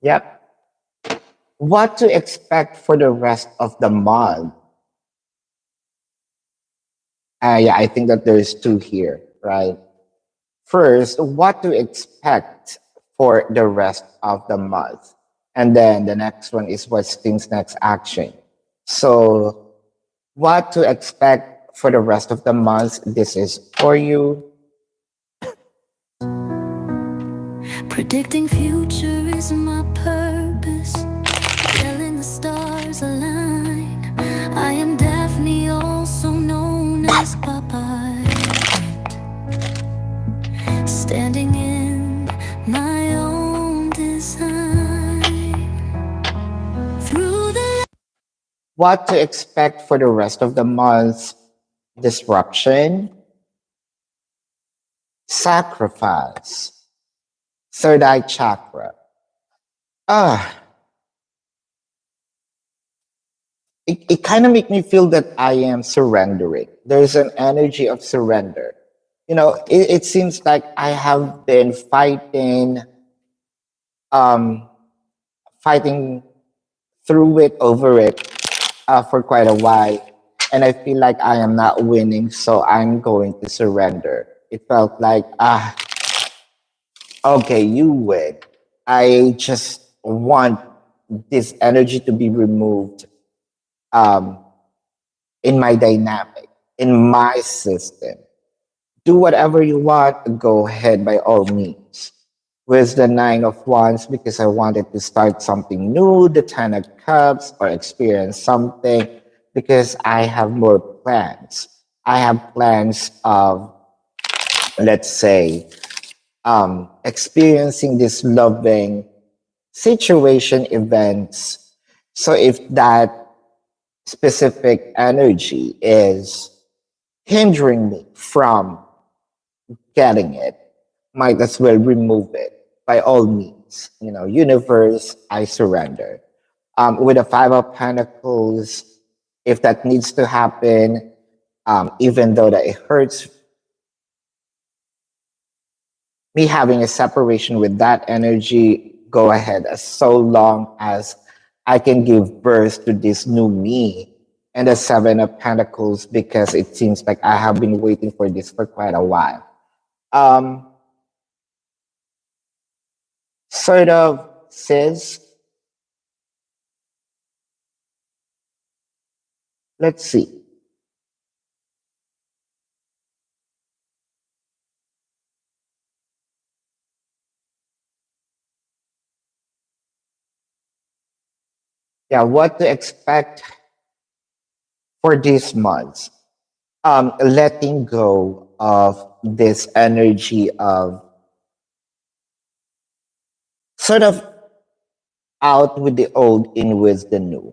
yep. What to expect for the rest of the month? Yeah, I think that there's two here, right? First, what to expect for the rest of the month. And then the next one is what's things next action. So, what to expect for the rest of the month. This is for you. predicting future is my purpose. Yelling the stars align. I am Daphne, also known as Popeye. Standing in my own design. Through the What to expect for the rest of the month? Disruption, sacrifice, third eye chakra. Ah, it kind of make me feel that I am surrendering. There's an energy of surrender. It seems like I have been um, fighting through it, over it, for quite a while. And I feel like I am not winning, so I'm going to surrender. It felt like, okay, you win. I just want this energy to be removed um, in my dynamic, in my system. Do whatever you want, go ahead by all means. With the Nine of Wands, because I wanted to start something new, the Ten of Cups, or experience something, because I have more plans. I have plans of, let's say, experiencing this loving situation, events. So if that specific energy is hindering me from getting it, might as well remove it by all means. Universe, I surrender. With the Five of Pentacles, if that needs to happen, even though that it hurts me having a separation with that energy, go ahead, as so long as I can give birth to this new me. And the Seven of Pentacles, because it seems like I have been waiting for this for quite a while. Um, Sort of, sis, let's see. Yeah, what to expect for this month? Letting go of this energy of sort of out with the old, in with the new,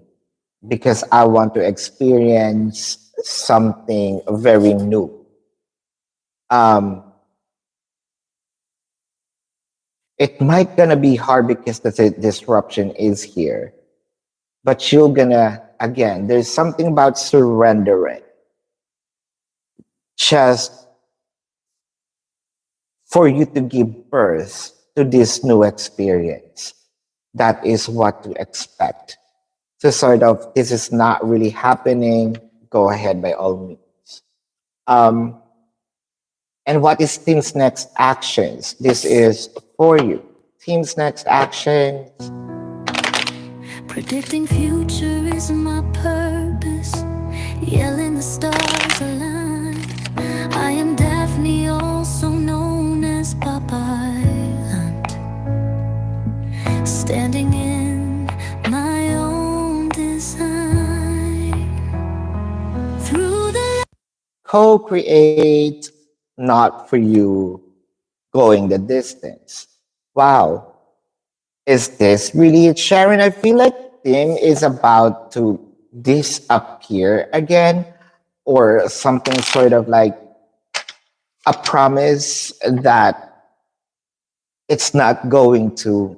because I want to experience something very new. Um, it might gonna be hard because the disruption is here, but you're gonna, again, there's something about surrendering just for you to give birth to this new experience. That is what to expect. So sort of, this is not really happening, go ahead by all means. Um, and what is team's next actions? This is for you. Team's next actions. Predicting future is my purpose. Yelling the stars align. I am Daphne, also known as Babaylantv. Standing in my own design. Through the Co-create, not for you going the distance. Wow. Is this really it, Sharon? I feel like Tim is about to disappear again, or something sort of like a promise that it's not going to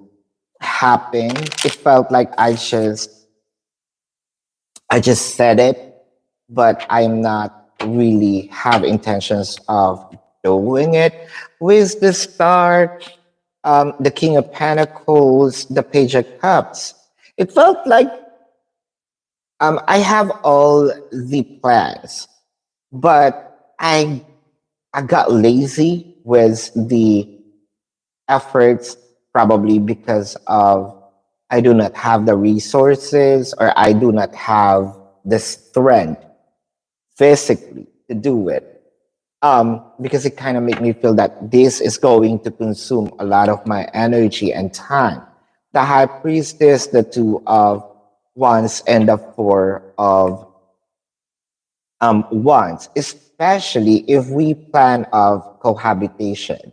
happen. It felt like I just said it, but I'm not really have intentions of doing it. With the star, the King of Pentacles, the Page of Cups, it felt like I have all the plans, but I got lazy with the efforts, probably because of I do not have the resources, or I do not have the strength physically to do it. Because it kind of made me feel that this is going to consume a lot of my energy and time. The High Priestess, the Two of Wands, and the Four of Wands, especially if we plan of cohabitation.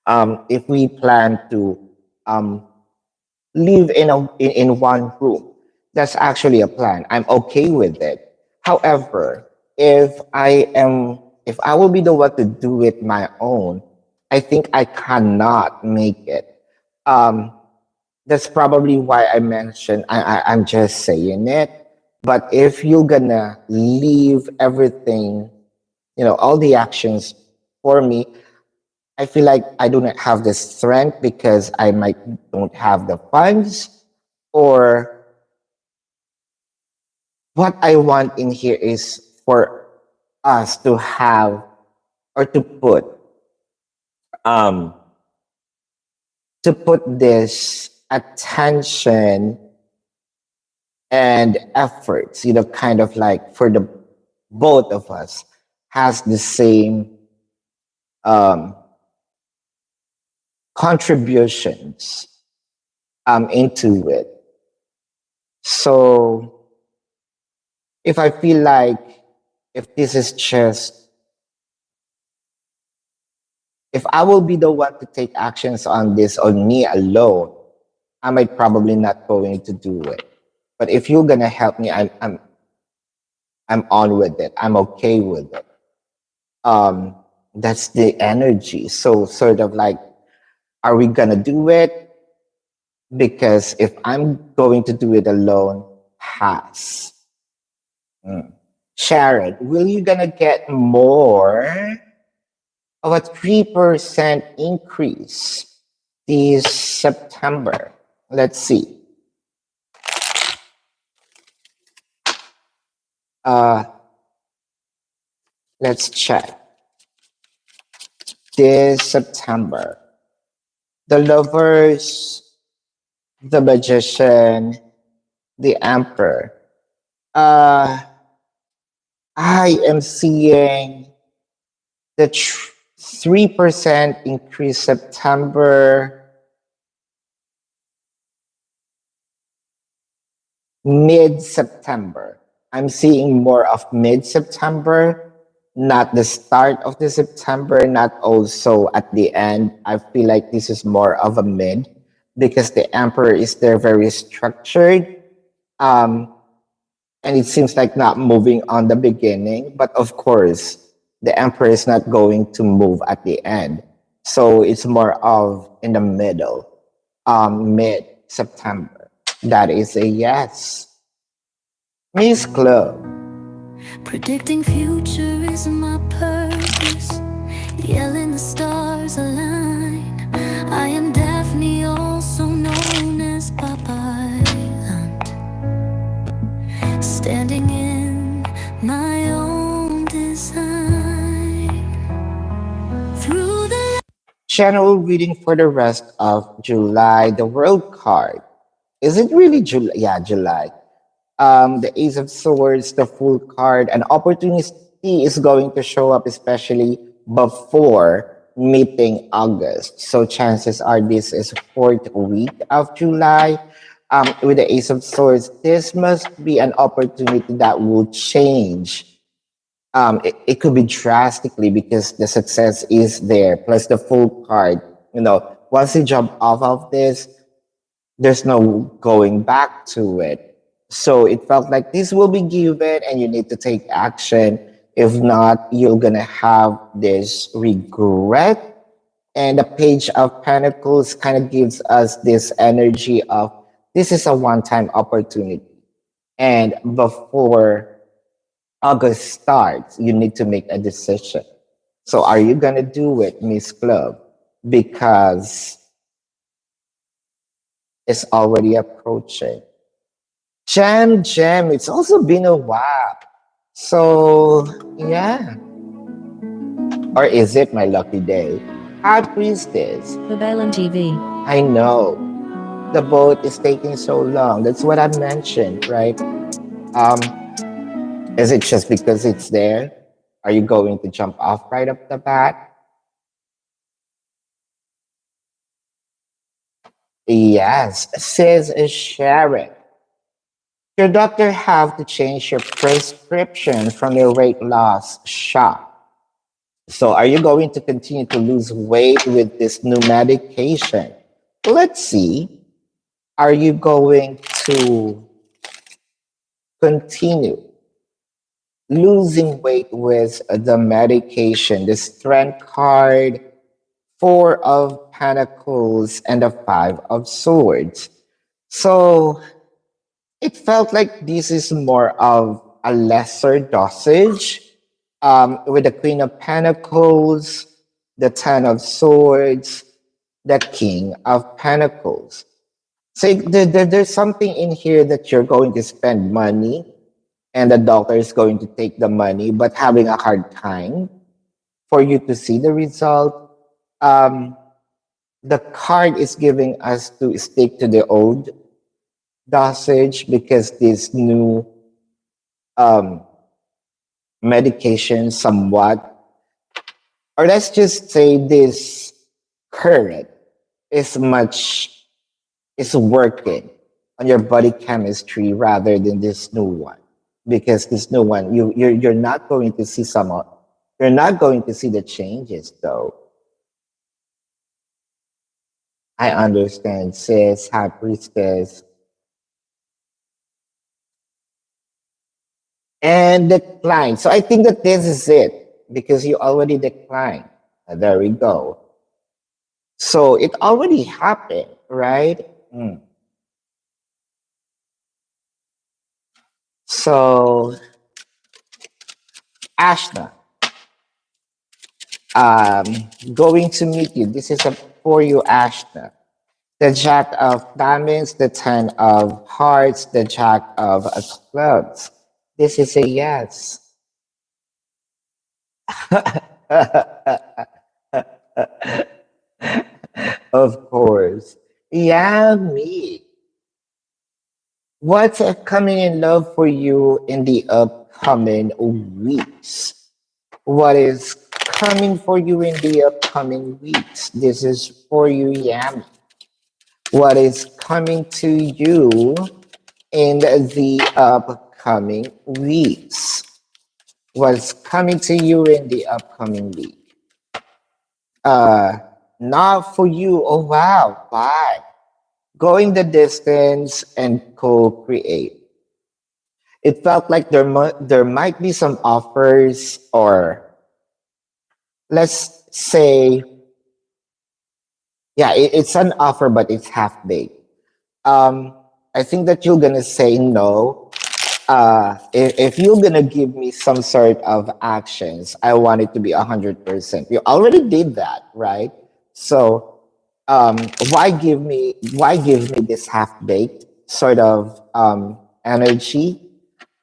If we plan to um, live in one room, That's actually a plan. I'm okay with it. However, if I will be the one to do it my own, I think I cannot make it. Um, that's probably why I mentioned I'm just saying it. But if you're gonna leave everything, all the actions for me, I feel like I do not have the strength because I might don't have the funds, or what I want in here is for us to have, or um to put this attention and efforts, kind of like for the both of us has the same um contributions into it. So if I feel like, if this is just, if I will be the one to take actions on this on me alone, I might probably not going to do it. But if you're gonna help me, I'm on with it. I'm okay with it. Um, that's the energy. So sort of like, are we gonna do it? Because if I'm going to do it alone, pass. Mm. Sharon, will you gonna get more of a 3% increase this September? Let's see. Uh, let's check. This September, the lovers, the magician, the emperor. Uh, I am seeing the 3% increase September, mid-September. I'm seeing more of mid-September, not the start of the September, not also at the end. I feel like this is more of a mid because the emperor is there very structured. Um, and it seems like not moving on the beginning, but of course, the emperor is not going to move at the end. So it's more of in the middle, mid-September. That is a yes. Miss Club. Predicting future is my purpose. Yelling the stars align. I am Daphne, also known as Babaylantv, standing in my own design. Through the General reading for the rest of July. The World card. Is it really July? Yeah, July. The Ace of Swords, the Fool card. An opportunity is going to show up, especially before meeting August. So chances are this is fourth week of July. With the Ace of Swords, this must be an opportunity that will change. It could be drastically because the success is there. Plus the Fool card. Once you jump off of this, there's no going back to it. So it felt like this will be given and you need to take action. If not, you're going to have this regret. And the Page of Pentacles kind of gives us this energy of this is a one time opportunity. And before August starts, you need to make a decision. So are you going to do it, Miss Club? Because it's already approaching. Jam, it's also been a while. So, yeah. Or is it my lucky day? High Priestess. Babaylantv. I know. The boat is taking so long. That's what I mentioned, right? Um, is it just because it's there? Are you going to jump off right up the bat? Yes, says Sharon. Your doctor have to change your prescription from your weight loss shot. So are you going to continue to lose weight with this new medication? Let's see. Are you going to continue losing weight with the medication, the strength card, four of pentacles, and the five of swords. So it felt like this is more of a lesser dosage, with the queen of pentacles, the ten of swords, the king of pentacles. So there's something in here that you're going to spend money and the doctor is going to take the money, but having a hard time for you to see the result. Um, the card is giving us to stick to the old dosage because this new um, medication somewhat, or let's just say this current is much, is working on your body chemistry rather than this new one. Because this new one, you're not going to see you're not going to see the changes though. I understand, sis, high priestess, and decline. So I think that this is it because you already declined. There we go. So it already happened, right? Mm. So Ashna, um, going to meet you. This is a, for you, Ashna. The Jack of Diamonds, the Ten of Hearts, the Jack of Clubs. This is a yes. Of course. Yeah, me. What's coming in love for you in the upcoming weeks? What is coming for you in the upcoming weeks? This is for you, Yami. What is coming to you in the upcoming weeks? What's coming to you in the upcoming week? Uh, not for you. Oh wow, bye. Going the distance and co-create. It felt like there might be some offers, or let's say, yeah, it's an offer, but it's half baked. Um, I think that you're gonna say no. If you're gonna give me some sort of actions, I want it to be 100%. You already did that, right? So why give me this half baked sort of energy?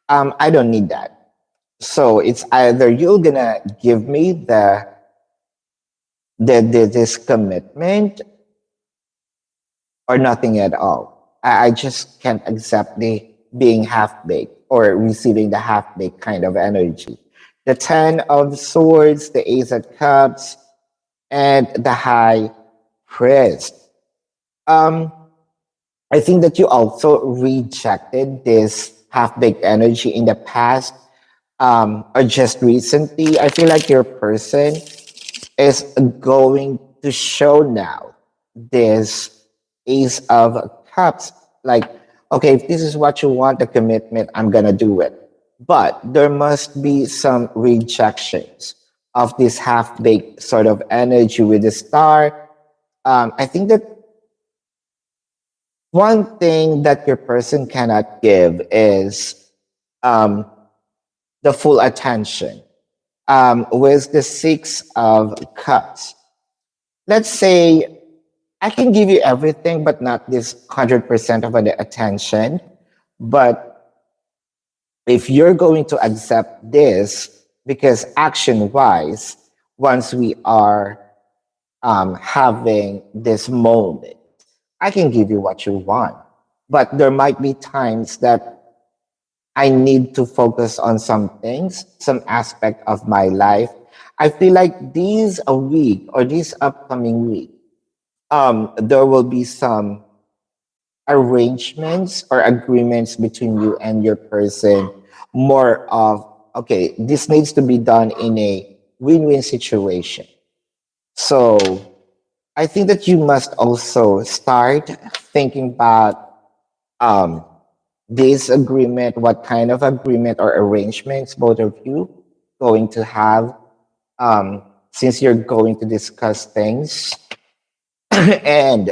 I don't need that. So it's either you're gonna give me this commitment or nothing at all. I just can't accept the being half baked or receiving the half baked kind of energy. The Ten of Swords, the Ace of Cups, and the High Priest. Um, I think that you also rejected this half baked energy in the past, or just recently. I feel like your person is going to show now this Ace of Cups. Like, okay, if this is what you want, the commitment, I'm gonna do it. But there must be some rejections of this half-baked sort of energy with the star. I think that one thing that your person cannot give is um, the full attention. With the Six of Cups, let's say I can give you everything, but not this 100% of the attention. But if you're going to accept this, because action wise, once we are having this moment, I can give you what you want. But there might be times that I need to focus on some things, some aspect of my life. I feel like these a week or this upcoming week, there will be some arrangements or agreements between you and your person, more of, okay, this needs to be done in a win-win situation. So I think that you must also start thinking about um, this agreement, what kind of agreement or arrangements both of you going to have, since you're going to discuss things. And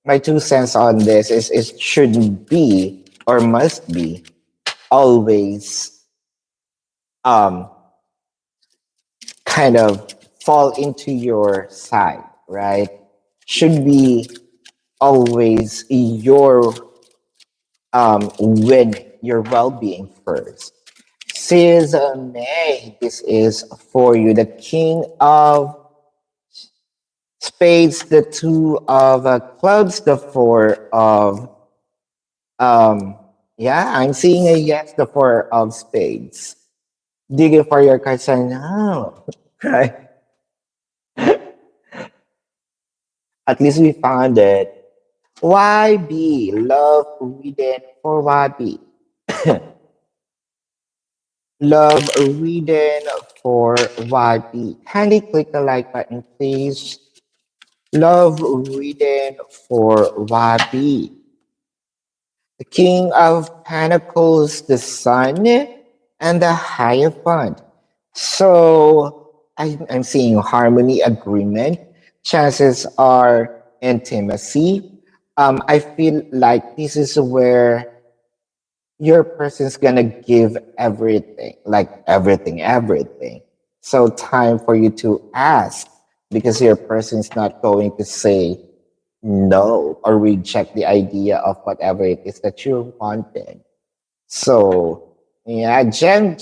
my 2 cents on this is it should be or must be always um, kind of fall into your side, right? Should be always with your well-being first. Sis May, this is for you. The King of Spades, the Two of Clubs, the Four of yeah, I'm seeing a yes, the Four of Spades. Digging for your cards, I know, right? At least we found it. YB, love reading for YB. Love reading for YB. Kindly click the like button, please. Love reading for YB. The King of Pentacles, the Sun, and the Hierophant. So I'm seeing harmony, agreement. Chances are intimacy. I feel like this is where your person's gonna give everything, like everything, everything. So time for you to ask because your person's not going to say no or reject the idea of whatever it is that you're wanting. So yeah, Gem,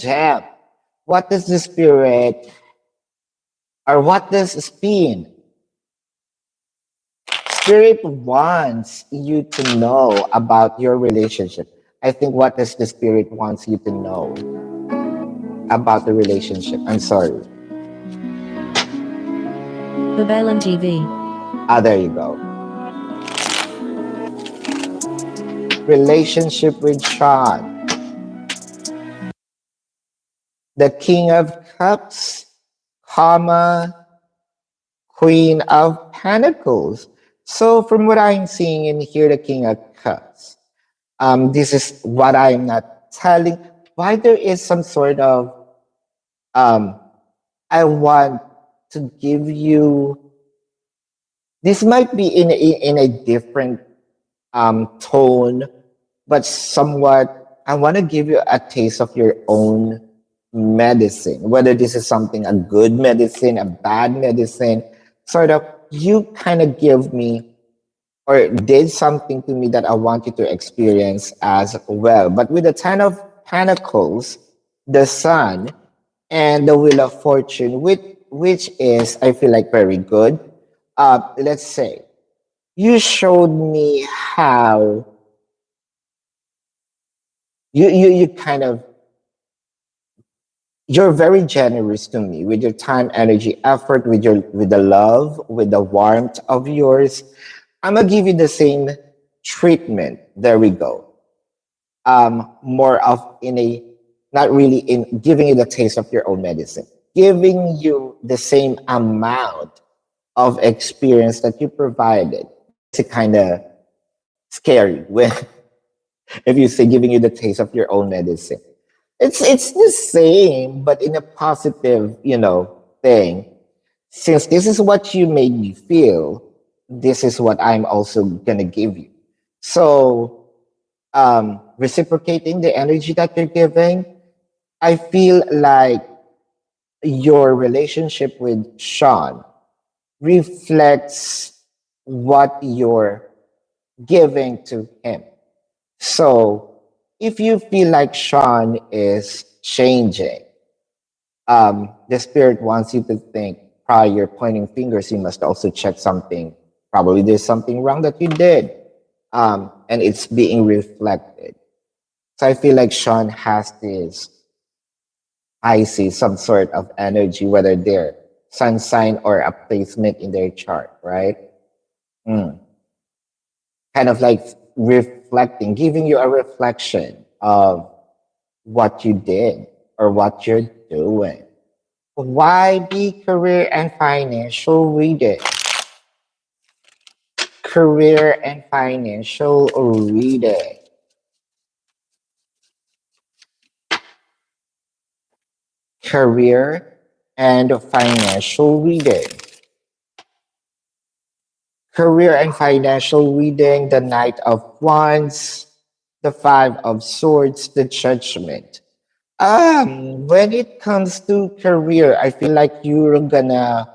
what does the spirit or what does spin? Spirit wants you to know about your relationship. I think what does the spirit wants you to know about the relationship? I'm sorry. Babaylantv. Ah, there you go. Relationship with Sean, the King of Cups, comma, Queen of Pentacles. So from what I'm seeing in here, the King of Cups. This is what I'm not telling. Why there is some sort of um, I want to give you. This might be in a different tone, but somewhat. I want to give you a taste of your own medicine. Whether this is something a good medicine, a bad medicine, sort of. You kind of give me or did something to me that I want you to experience as well. But with the Ten of Pentacles, the Sun, and the Wheel of Fortune, which is, I feel like, very good. Let's say, you showed me how you kind of, you're very generous to me with your time, energy, effort, with the love, with the warmth of yours. I'm gonna give you the same treatment. There we go. More of in a not really in giving you the taste of your own medicine, giving you the same amount of experience that you provided. Makes it kind of scary when if you say giving you the taste of your own medicine. It's the same, but in a positive, thing. Since this is what you made me feel, this is what I'm also gonna give you. So reciprocating the energy that you're giving, I feel like your relationship with Sean reflects what you're giving to him. So if you feel like Sean is changing, the spirit wants you to think prior pointing fingers, you must also check something. Probably there's something wrong that you did, and it's being reflected. So I feel like Sean has this, I see some sort of energy, whether they're sun sign or a placement in their chart, right? Mm. Kind of like reflecting, giving you a reflection of what you did or what you're doing. Why be career and financial reading? Career and financial reading. career, and financial reading. Career and financial reading, the Knight of Wands, the Five of Swords, the Judgment. When it comes to career, I feel like you're gonna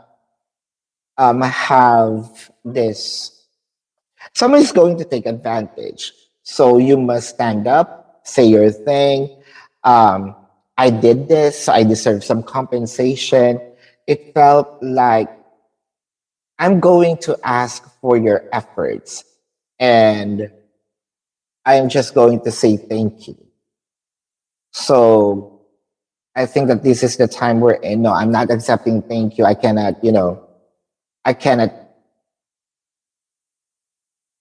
have this. Someone is going to take advantage. So you must stand up, say your thing. Um, I did this, so I deserve some compensation. It felt like I'm going to ask for your efforts, and I am just going to say thank you. So I think that this is the time we're in. No, I'm not accepting thank you. I cannot, I cannot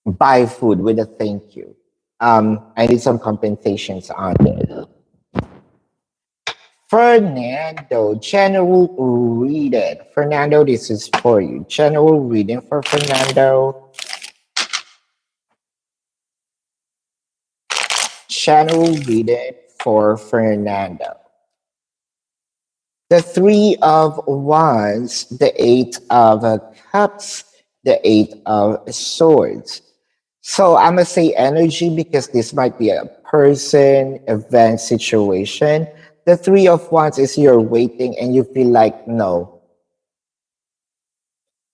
buy food with a thank you. I need some compensations on it. Fernando, general reading. Fernando, this is for you. General reading for Fernando. General reading for Fernando. The Three of Wands, the Eight of Cups, the Eight of Swords. So I'm gonna say energy because this might be a person, event, situation. The Three of Wands is you're waiting and you feel like no.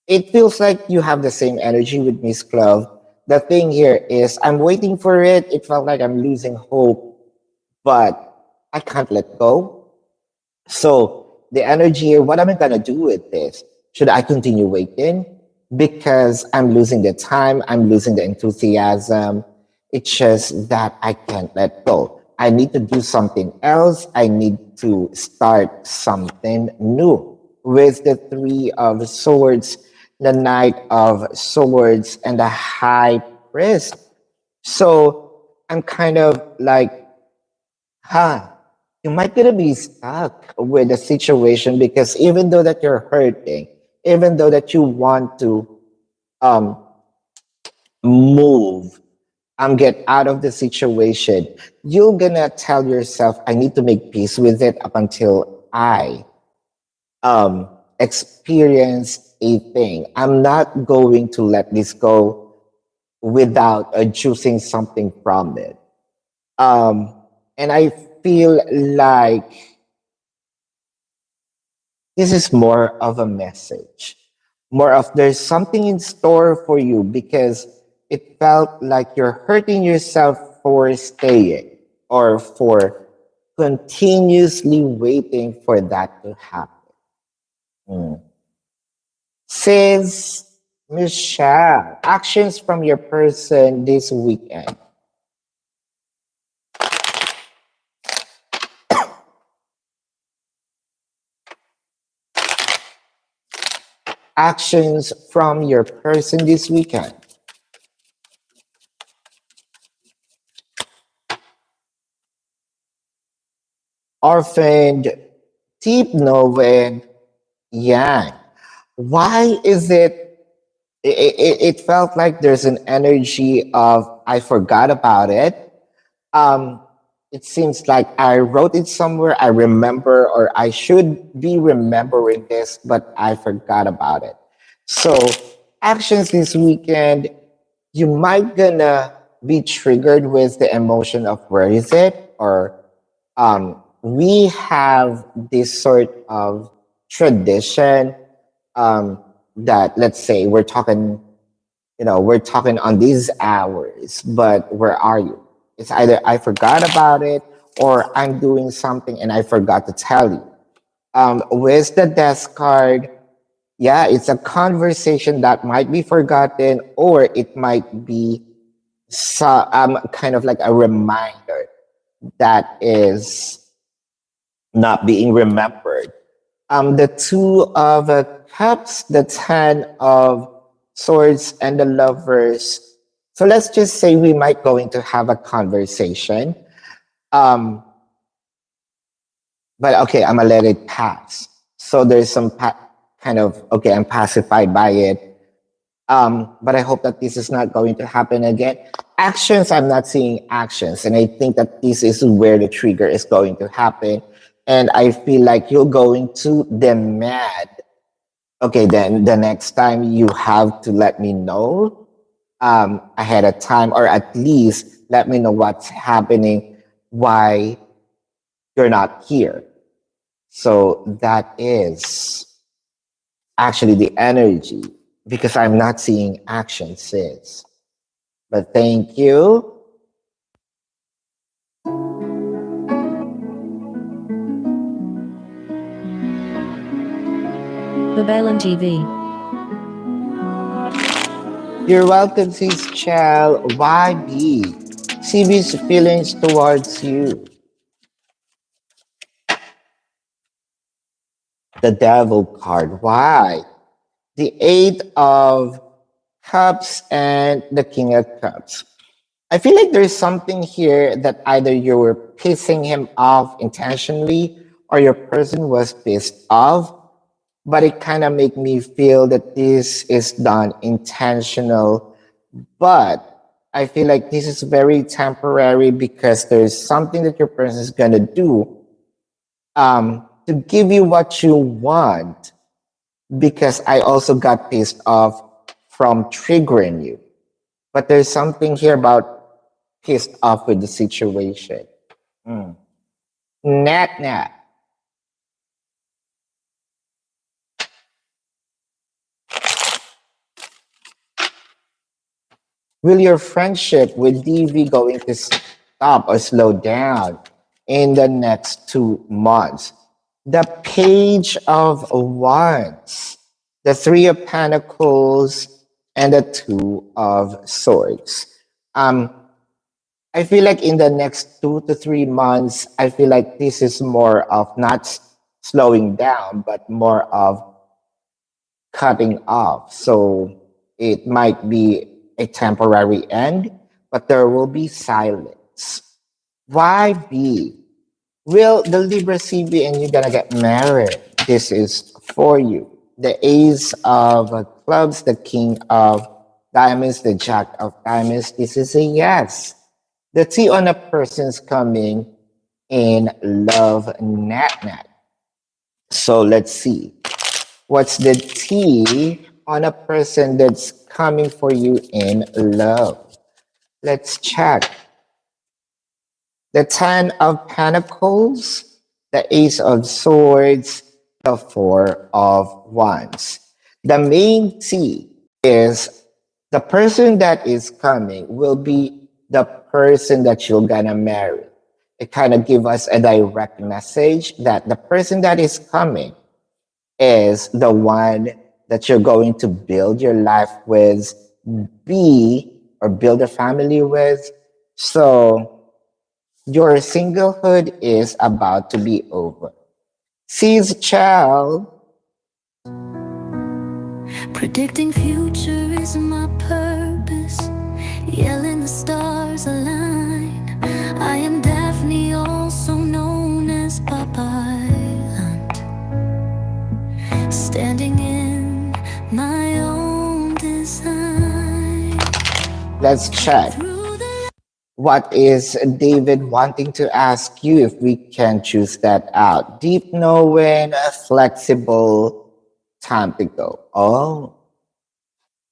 It feels like you have the same energy with Miss Clove. The thing here is I'm waiting for it. It felt like I'm losing hope, but I can't let go. So the energy here, what am I gonna do with this? Should I continue waiting? Because I'm losing the time, I'm losing the enthusiasm. It's just that I can't let go. I need to do something else. I need to start something new. With the Three of Swords, the Knight of Swords, and the High Priest. So I'm kind of like, huh, you might gonna be stuck with a situation because even though that you're hurting, even though that you want to um move, get out of the situation, you're gonna tell yourself, I need to make peace with it up until I experience a thing. I'm not going to let this go without choosing something from it. And I feel like this is more of a message, more of there's something in store for you because it felt like you're hurting yourself for staying or for continuously waiting for that to happen. Mm. Says Michelle, actions from your person this weekend. Actions from your person this weekend. Orphaned, deep knowing, yang. Why is it felt like there's an energy of I forgot about it. Um, it seems like I wrote it somewhere, I remember, or I should be remembering this, but I forgot about it. So actions this weekend, you might gonna be triggered with the emotion of where is it, or we have this sort of tradition that let's say we're talking on these hours, but where are you? It's either I forgot about it or I'm doing something and I forgot to tell you. With the desk card, yeah, it's a conversation that might be forgotten or it might be kind of like a reminder that is not being remembered. The Two of Cups, the Ten of Swords, and the Lovers. So let's just say we might going to have a conversation. Um, but okay, I'm gonna let it pass. So there's some kind of okay, I'm pacified by it. But I hope that this is not going to happen again. Actions, I'm not seeing actions, and I think that this is where the trigger is going to happen. And I feel like you're going to demand, okay, then the next time you have to let me know ahead of time, or at least let me know what's happening, why you're not here. So that is actually the energy, because I'm not seeing action, sis. But thank you. Babaylantv. You're welcome, sis Chell. YB. CB's feelings towards you. The devil card. Why? The eight of cups and the king of cups. I feel like there's something here that either you were pissing him off intentionally or your person was pissed off, but it kind of make me feel that this is done intentional. But I feel like this is very temporary because there's something that your person is going to do to give you what you want, because I also got pissed off from triggering you. But there's something here about pissed off with the situation. Mm. Nat nat. Will your friendship with DV going to stop or slow down in the next 2 months? The Page of Wands, the Three of Pentacles, and the Two of Swords. Um, I feel like in the next 2 to 3 months, I feel like this is more of not slowing down, but more of cutting off. So it might be a temporary end, but there will be silence. Why be? Will the Libra CB and you're gonna get married? This is for you. The Ace of Clubs, the King of Diamonds, the Jack of Diamonds. This is a yes. The T on a person's coming in love, nat nat. So let's see. What's the T on a person that's coming for you in love? Let's check. The Ten of Pentacles, the Ace of Swords, the Four of Wands. The main T is the person that is coming will be the person that you're gonna marry. It kind of give us a direct message that the person that is coming is the one that you're going to build your life with, be, or build a family with. So your singlehood is about to be over. Sees child. Predicting future is my purpose. Yelling the stars align. I am Daphne, also known as Babaylantv. Standing in my own design. Let's check. Through the What is David wanting to ask you if we can choose that out? Deep knowing, flexible, time to go. Oh,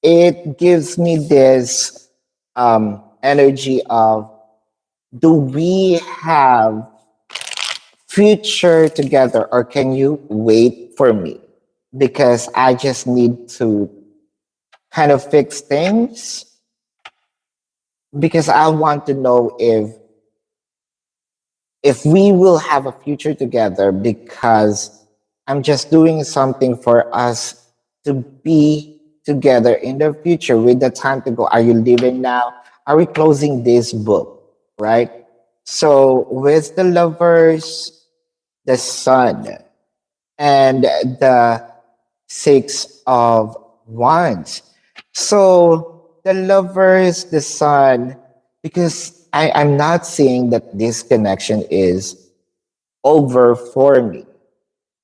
it gives me this energy of, do we have future together, or can you wait for me? Because I just need to kind of fix things, because I want to know if we will have a future together, because I'm just doing something for us to be together in the future with the time to go. Are you leaving now? Are we closing this book? Right? So with the Lovers, the Sun, and the Six of Wands. So the Lovers, the Sun, because I'm not saying that this connection is over for me.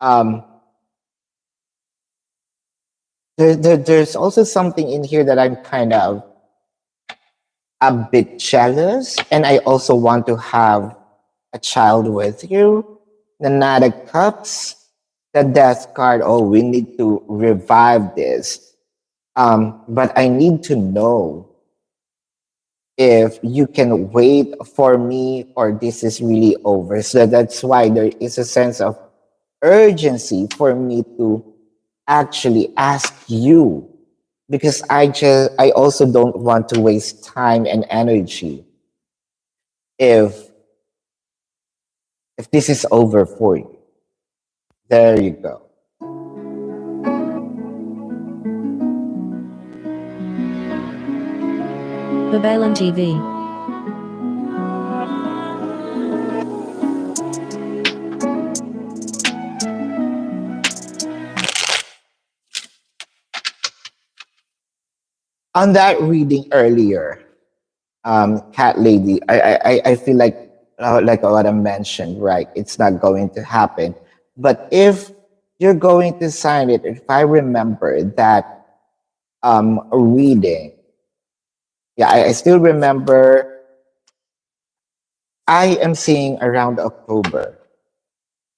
Um, there's also something in here that I'm kind of a bit jealous, and I also want to have a child with you. The Knight of Cups, the Death card. Oh, we need to revive this. But I need to know if you can wait for me or this is really over. So that's why there is a sense of urgency for me to actually ask you because I also don't want to waste time and energy if this is over for you. There you go. Babaylantv. On that reading earlier, cat lady, I feel like what I mentioned, right? It's not going to happen. But if you're going to sign it, if I remember that reading, yeah, I still remember I am seeing around October.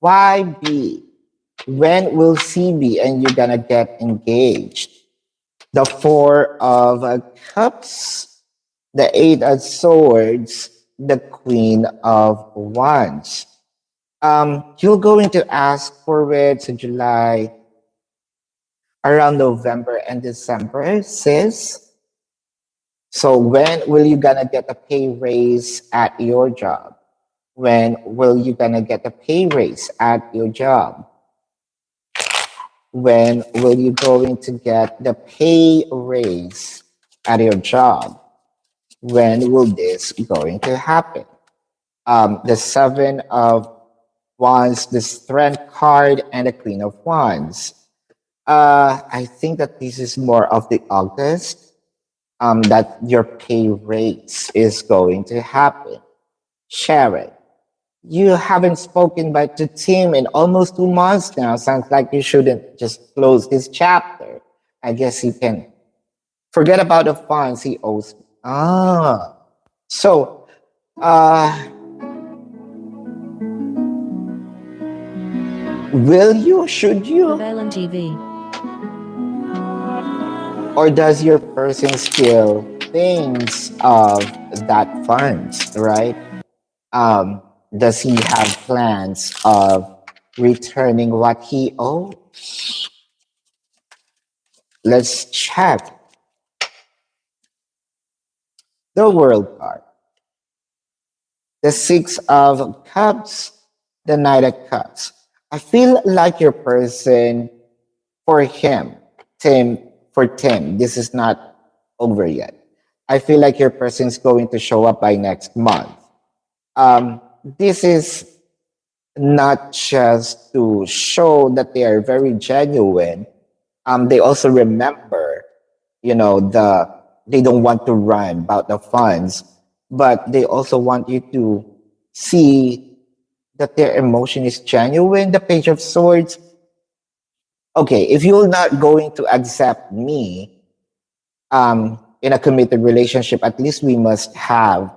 Why be? When will CB and you're gonna get engaged? The Four of Cups, the Eight of Swords, the Queen of Wands. You're going to ask for it to July, around November and December, sis. So when will you gonna get a pay raise at your job? When will you gonna get a pay raise at your job? When will you going to get the pay raise at your job? When will this going to happen? The Seven of Wands, the Strength card, and the Queen of Wands. I think that this is more of the August that your pay raise is going to happen. Sharon, you haven't spoken back to Tim in almost 2 months now. Sounds like you shouldn't just close this chapter. I guess you can forget about the funds he owes. So, uh, will you, should you, Babaylantv. or does your person still thinks of that funds, right? Um, does he have plans of returning what he owes? Let's check the world card. The Six of Cups, the Knight of Cups. I feel like your person, for him, Tim, for Tim, this is not over yet. I feel like your person's going to show up by next month. This is not just to show that they are very genuine. They also remember, they don't want to run about the funds, but they also want you to see that their emotion is genuine. The Page of Swords. Okay, if you're not going to accept me in a committed relationship, at least we must have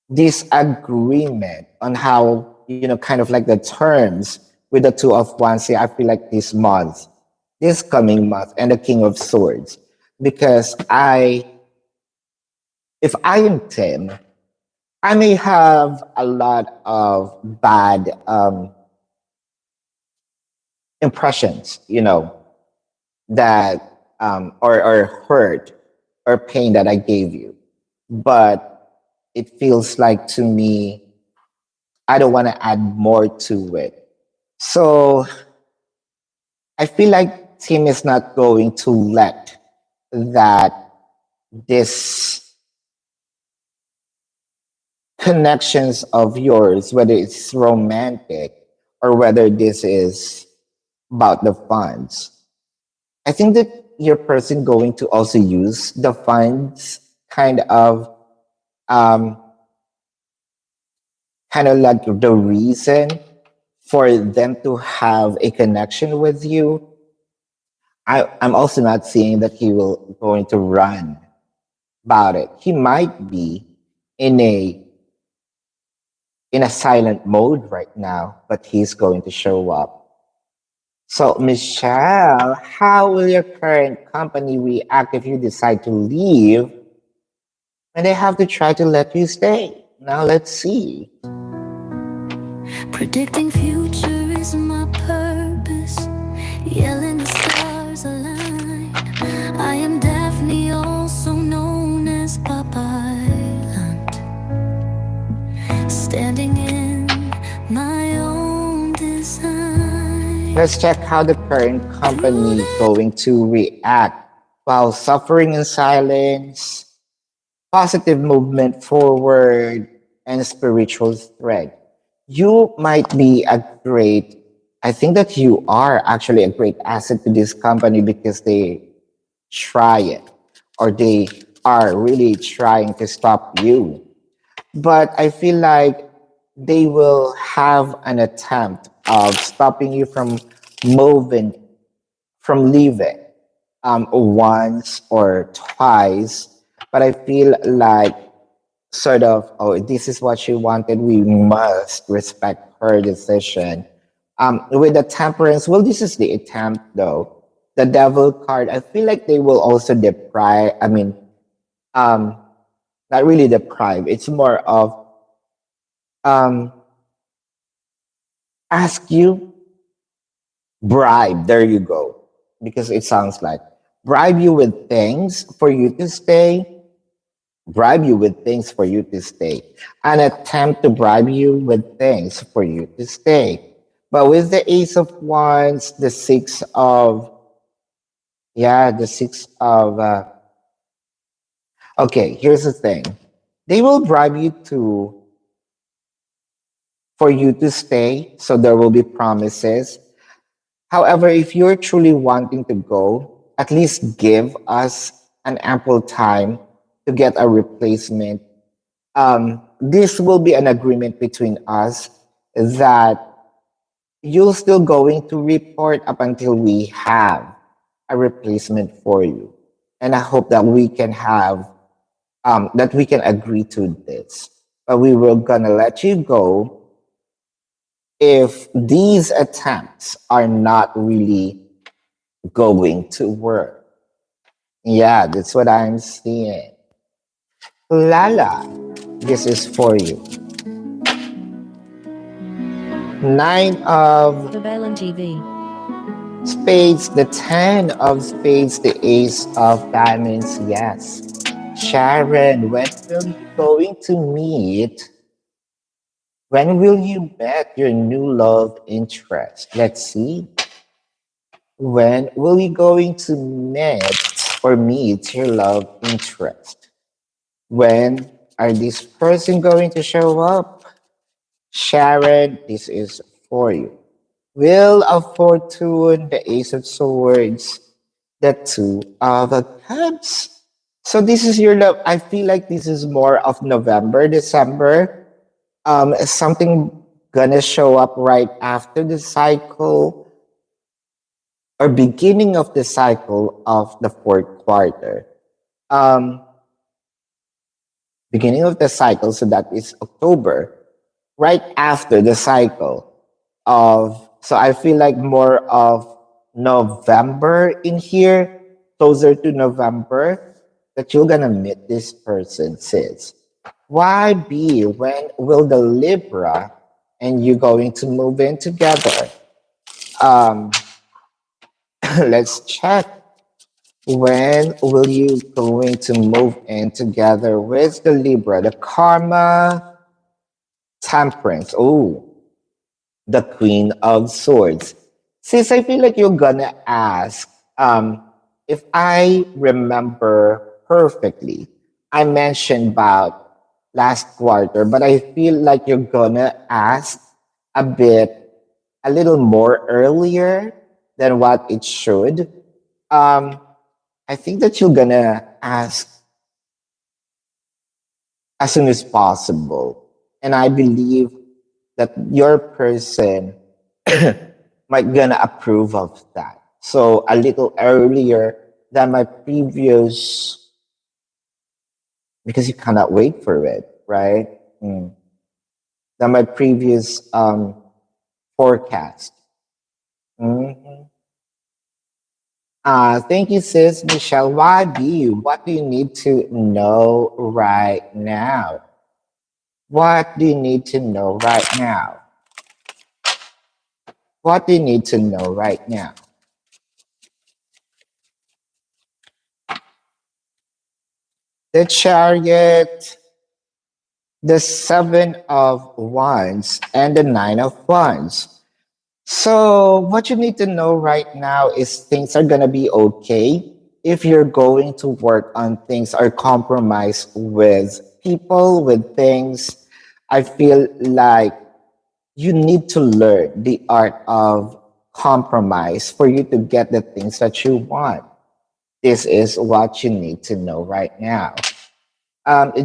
this agreement on how, kind of like the terms with the Two of Wands. I feel like this month, this coming month, and the King of Swords. Because if I am Tim, I may have a lot of bad impressions, that or hurt or pain that I gave you. But it feels like to me, I don't want to add more to it. So I feel like Tim is not going to let that this connections of yours, whether it's romantic or whether this is about the funds. I think that your person going to also use the funds um, kind of like the reason for them to have a connection with you. I'm also not seeing that he will going to run about it. He might be in a in a silent mode right now, but he's going to show up. So, Michelle, how will your current company react if you decide to leave and they have to try to let you stay? Now, let's see. Predicting future is my purpose. Yelling the stars align. I am Daphne, also known as Babaylantv, standing in my own design. Let's check how the current company going to react while suffering in silence, positive movement forward, and spiritual thread. You might be a great, I think that you are actually a great asset to this company because they try it or they are really trying to stop you. But I feel like they will have an attempt of stopping you from moving, from leaving once or twice. But I feel like sort of, oh, this is what she wanted. We must respect her decision. With the temperance, well, this is the attempt though. The devil card, I feel like they will also deprive, um, not really deprive. It's more of um, ask you, bribe. There you go. Because it sounds like bribe you with things for you to stay, bribe you with things for you to stay, an attempt to bribe you with things for you to stay. But with the Ace of Wands, the Six of, yeah, the Six of, okay, here's the thing. They will bribe you to, for you to stay, so there will be promises. However, if you're truly wanting to go, at least give us an ample time to get a replacement. This will be an agreement between us that you're still going to report up until we have a replacement for you. And I hope that we can have, that we can agree to this. But we will gonna let you go if these attempts are not really going to work. Yeah, that's what I'm seeing. Lala, this is for you. Nine of Babaylantv. spades, the 10 of spades, the ace of diamonds. Yes. Sharon, when will you going to meet? When will you meet your new love interest? Let's see. When will you going to meet your love interest? When are this person going to show up? Sharon, this is for you. Wheel of Fortune, the Ace of Swords, the Two of the Cups. So this is your love. I feel like this is more of November, December. Something gonna show up right after the cycle or beginning of the cycle of the fourth quarter. Um, Beginning of the cycle, so that is October, right after the cycle of, so I feel like more of November in here, closer to November, that you're gonna meet this person, sis. Why be? When will the Libra and you going to move in together? Um, let's check. When will you going to move in together with the Libra? The Karma, Temperance. Oh, the Queen of Swords. Since I feel like you're gonna ask, if I remember perfectly, I mentioned about last quarter, but I feel like you're gonna ask a bit, a little more earlier than what it should. Um, I think that you're gonna ask as soon as possible. And I believe that your person might gonna approve of that. So a little earlier than my previous, because you cannot wait for it, right? Mm. than my previous forecast. Mhm. Thank you, sis Michelle. YB, what do you need to know right now? What do you need to know right now? What do you need to know right now? The Chariot, the Seven of Wands, and the Nine of Wands. So, what you need to know right now is things are gonna be okay if you're going to work on things or compromise with people, with things. I feel like you need to learn the art of compromise for you to get the things that you want. This is what you need to know right now.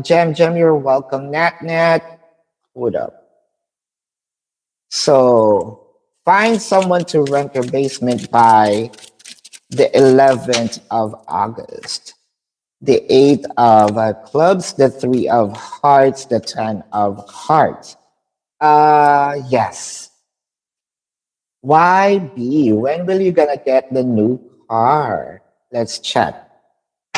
Jem, you're welcome. Nat, what up? So, find someone to rent your basement by the 11th of August. The 8 of clubs, the 3 of hearts, the 10 of hearts. Yes. YB, when will you gonna get the new car? Let's check.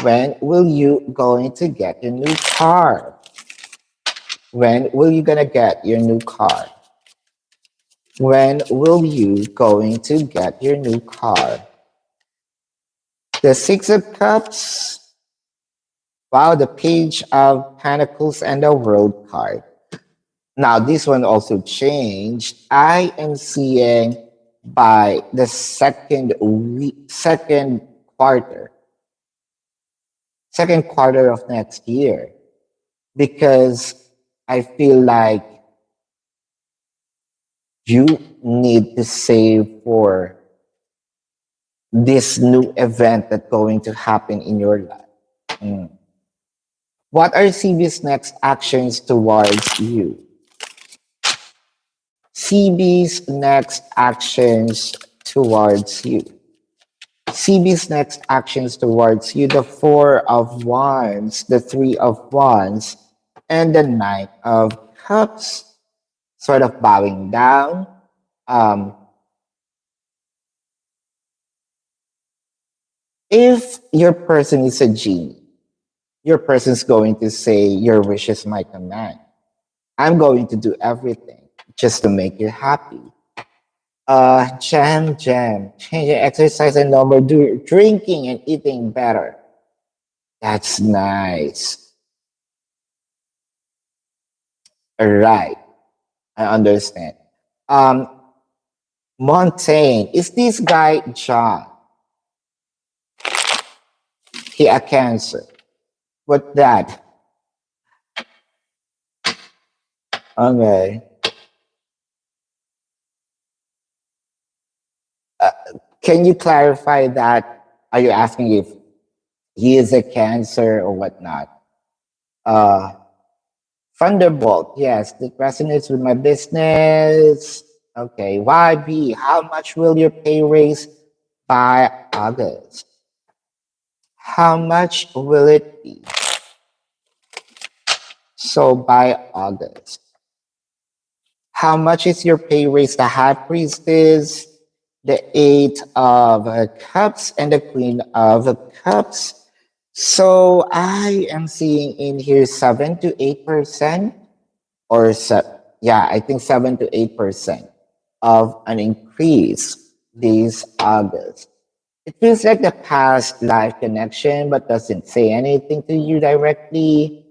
When will you going to get your new car? When will you gonna get your new car? When will you going to get your new car? The Six of Cups. Wow, the Page of Pentacles and the World card. Now, this one also changed. I am seeing by the quarter, second quarter of next year, because I feel like you need to save for this new event that's going to happen in your life. Mm. What are CB's next actions towards you? CB's next actions towards you. CB's next actions towards you, the Four of Wands, the Three of Wands, and the Knight of Cups, sort of bowing down. Um, if your person is a genie, your person's going to say, your wish is my command. I'm going to do everything just to make you happy. Change your exercise and no more drinking and eating better. That's nice. All right, I understand. Um, Montaigne, is this guy John? He a Cancer. What that? Okay. Can you clarify that? Are you asking if he is a Cancer or whatnot? Uh, Thunderbolt, yes, that resonates with my business. Okay, YB, how much will your pay raise by August? How much will it be? So by August. How much is your pay raise? The High Priestess, the Eight of Cups, and the Queen of Cups. So I am seeing in here 7 to 8%, or yeah, I think 7 to 8% of an increase this August. It feels like the past life connection, but doesn't say anything to you directly.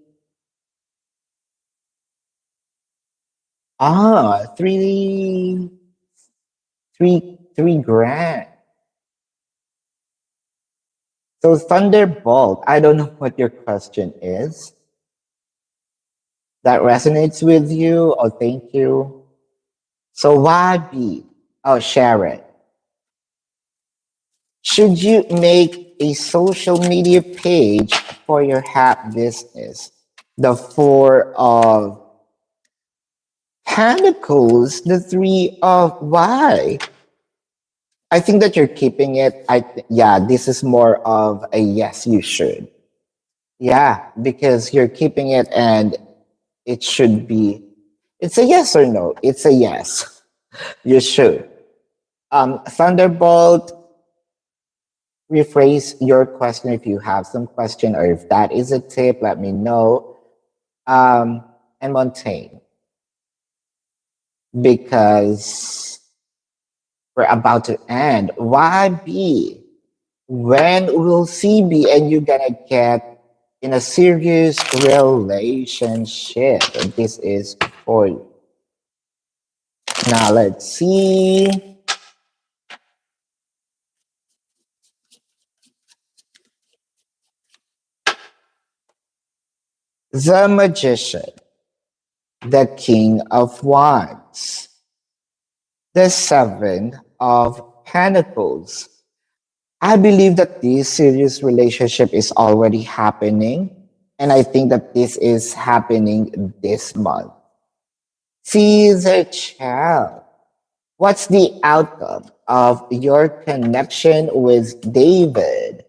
Three grand. So Thunderbolt, I don't know what your question is. That resonates with you. Oh, thank you. So YB, oh, Sharon, should you make a social media page for your hat business? The Four of Pentacles, the Three of why? I think that you're keeping it. Yeah, this is more of a yes, you should. Yeah, because you're keeping it and it should be It's a yes or no. It's a yes. You should. Thunderbolt, rephrase your question if you have some question or if that is a tip, let me know. And Montaigne, because we're about to end. Why B? When will C be and you're gonna get in a serious relationship? This is for you. Now let's see. The Magician, the King of Wands, the Seven of Pentacles. I believe that this serious relationship is already happening, and I think that this is happening this month. Caesar child. What's the outcome of your connection with David?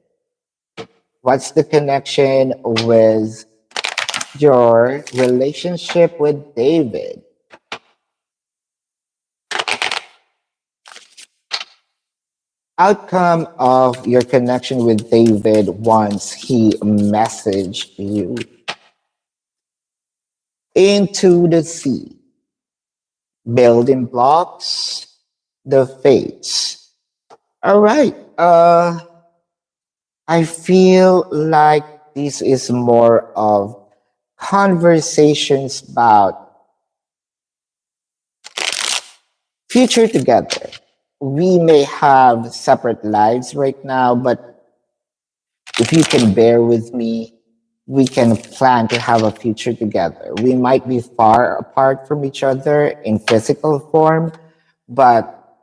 What's the connection with your relationship with David? Outcome of your connection with David once he messaged you. Into the sea. Building blocks, the fates. All right. I feel like this is more of conversations about future together. We may have separate lives right now, but if you can bear with me, we can plan to have a future together. We might be far apart from each other in physical form, but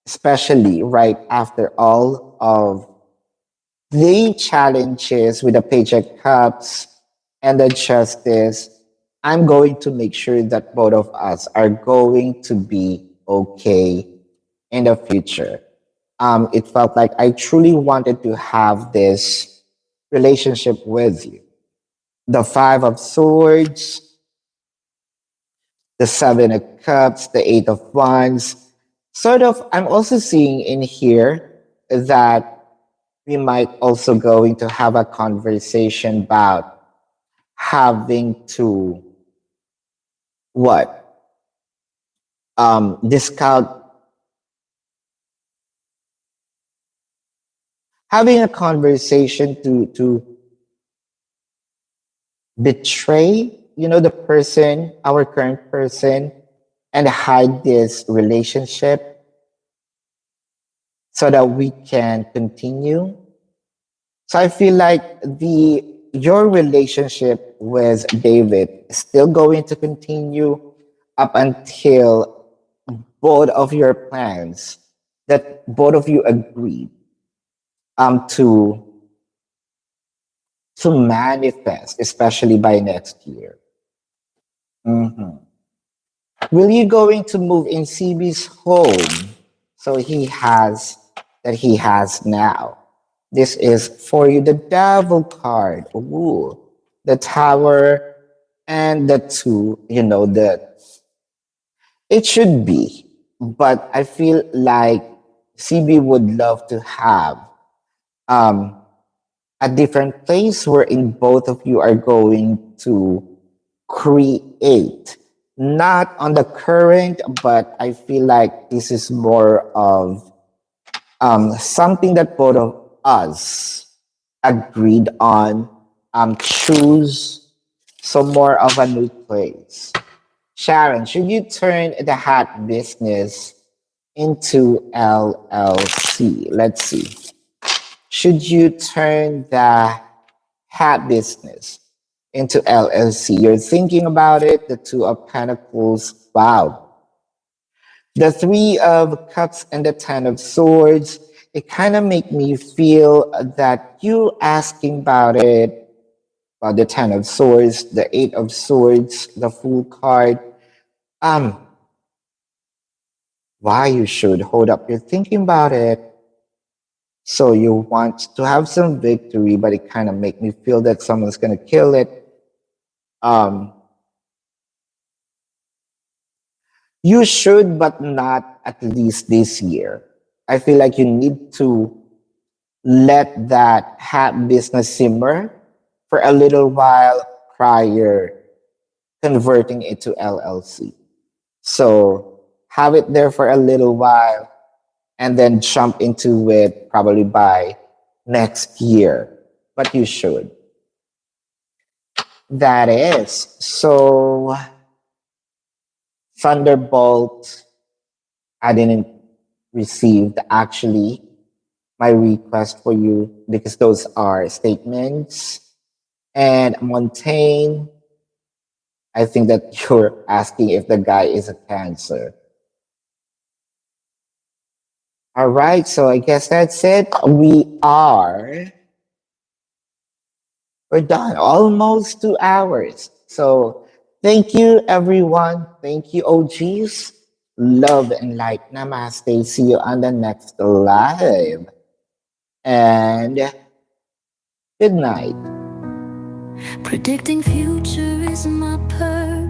especially right after all of the challenges with the paycheck cups and the justice, I'm going to make sure that both of us are going to be okay in the future. It felt like I truly wanted to have this relationship with you. The Five of Swords, the Seven of Cups, the Eight of Wands. Sort of, I'm also seeing in here that we might also going to have a conversation about having to what discount, having a conversation to betray, the person, our current person, and hide this relationship so that we can continue. So I feel like the your relationship with David is still going to continue up until both of your plans that both of you agreed to manifest, especially by next year. Mhm. Will you going to move in CB's home? So he has now. This is for you the devil card. Ooh, the tower and the two, the it should be. But I feel like CB would love to have um a different place wherein both of you are going to create. Not on the current, but I feel like this is more of something that both of us agreed on, choose, so more of a new place. Sharon, should you turn the hat business into LLC? Let's see. Should you turn the hat business into LLC? You're thinking about it, the Two of Pentacles. Wow. The Three of Cups and the Ten of Swords. It kind of make me feel that you asking about it, about the Ten of Swords, the Eight of Swords, the Fool card. Um, why you should hold up. You're thinking about it. So you want to have some victory, but it kind of make me feel that someone's gonna kill it. Um, You should, but not at least this year. I feel like you need to let that hat business simmer for a little while prior converting it to LLC. So have it there for a little while and then jump into it probably by next year. But you should. That is. So Thunderbolt, I didn't receive actually my request for you because those are statements. And Montaigne, I think that you're asking if the guy is a Cancer. All right, so I guess that's it. We're done, almost 2 hours. So thank you, everyone. Thank you, OGs. Love and light. Namaste. See you on the next live. And good night. Predicting future is my purpose.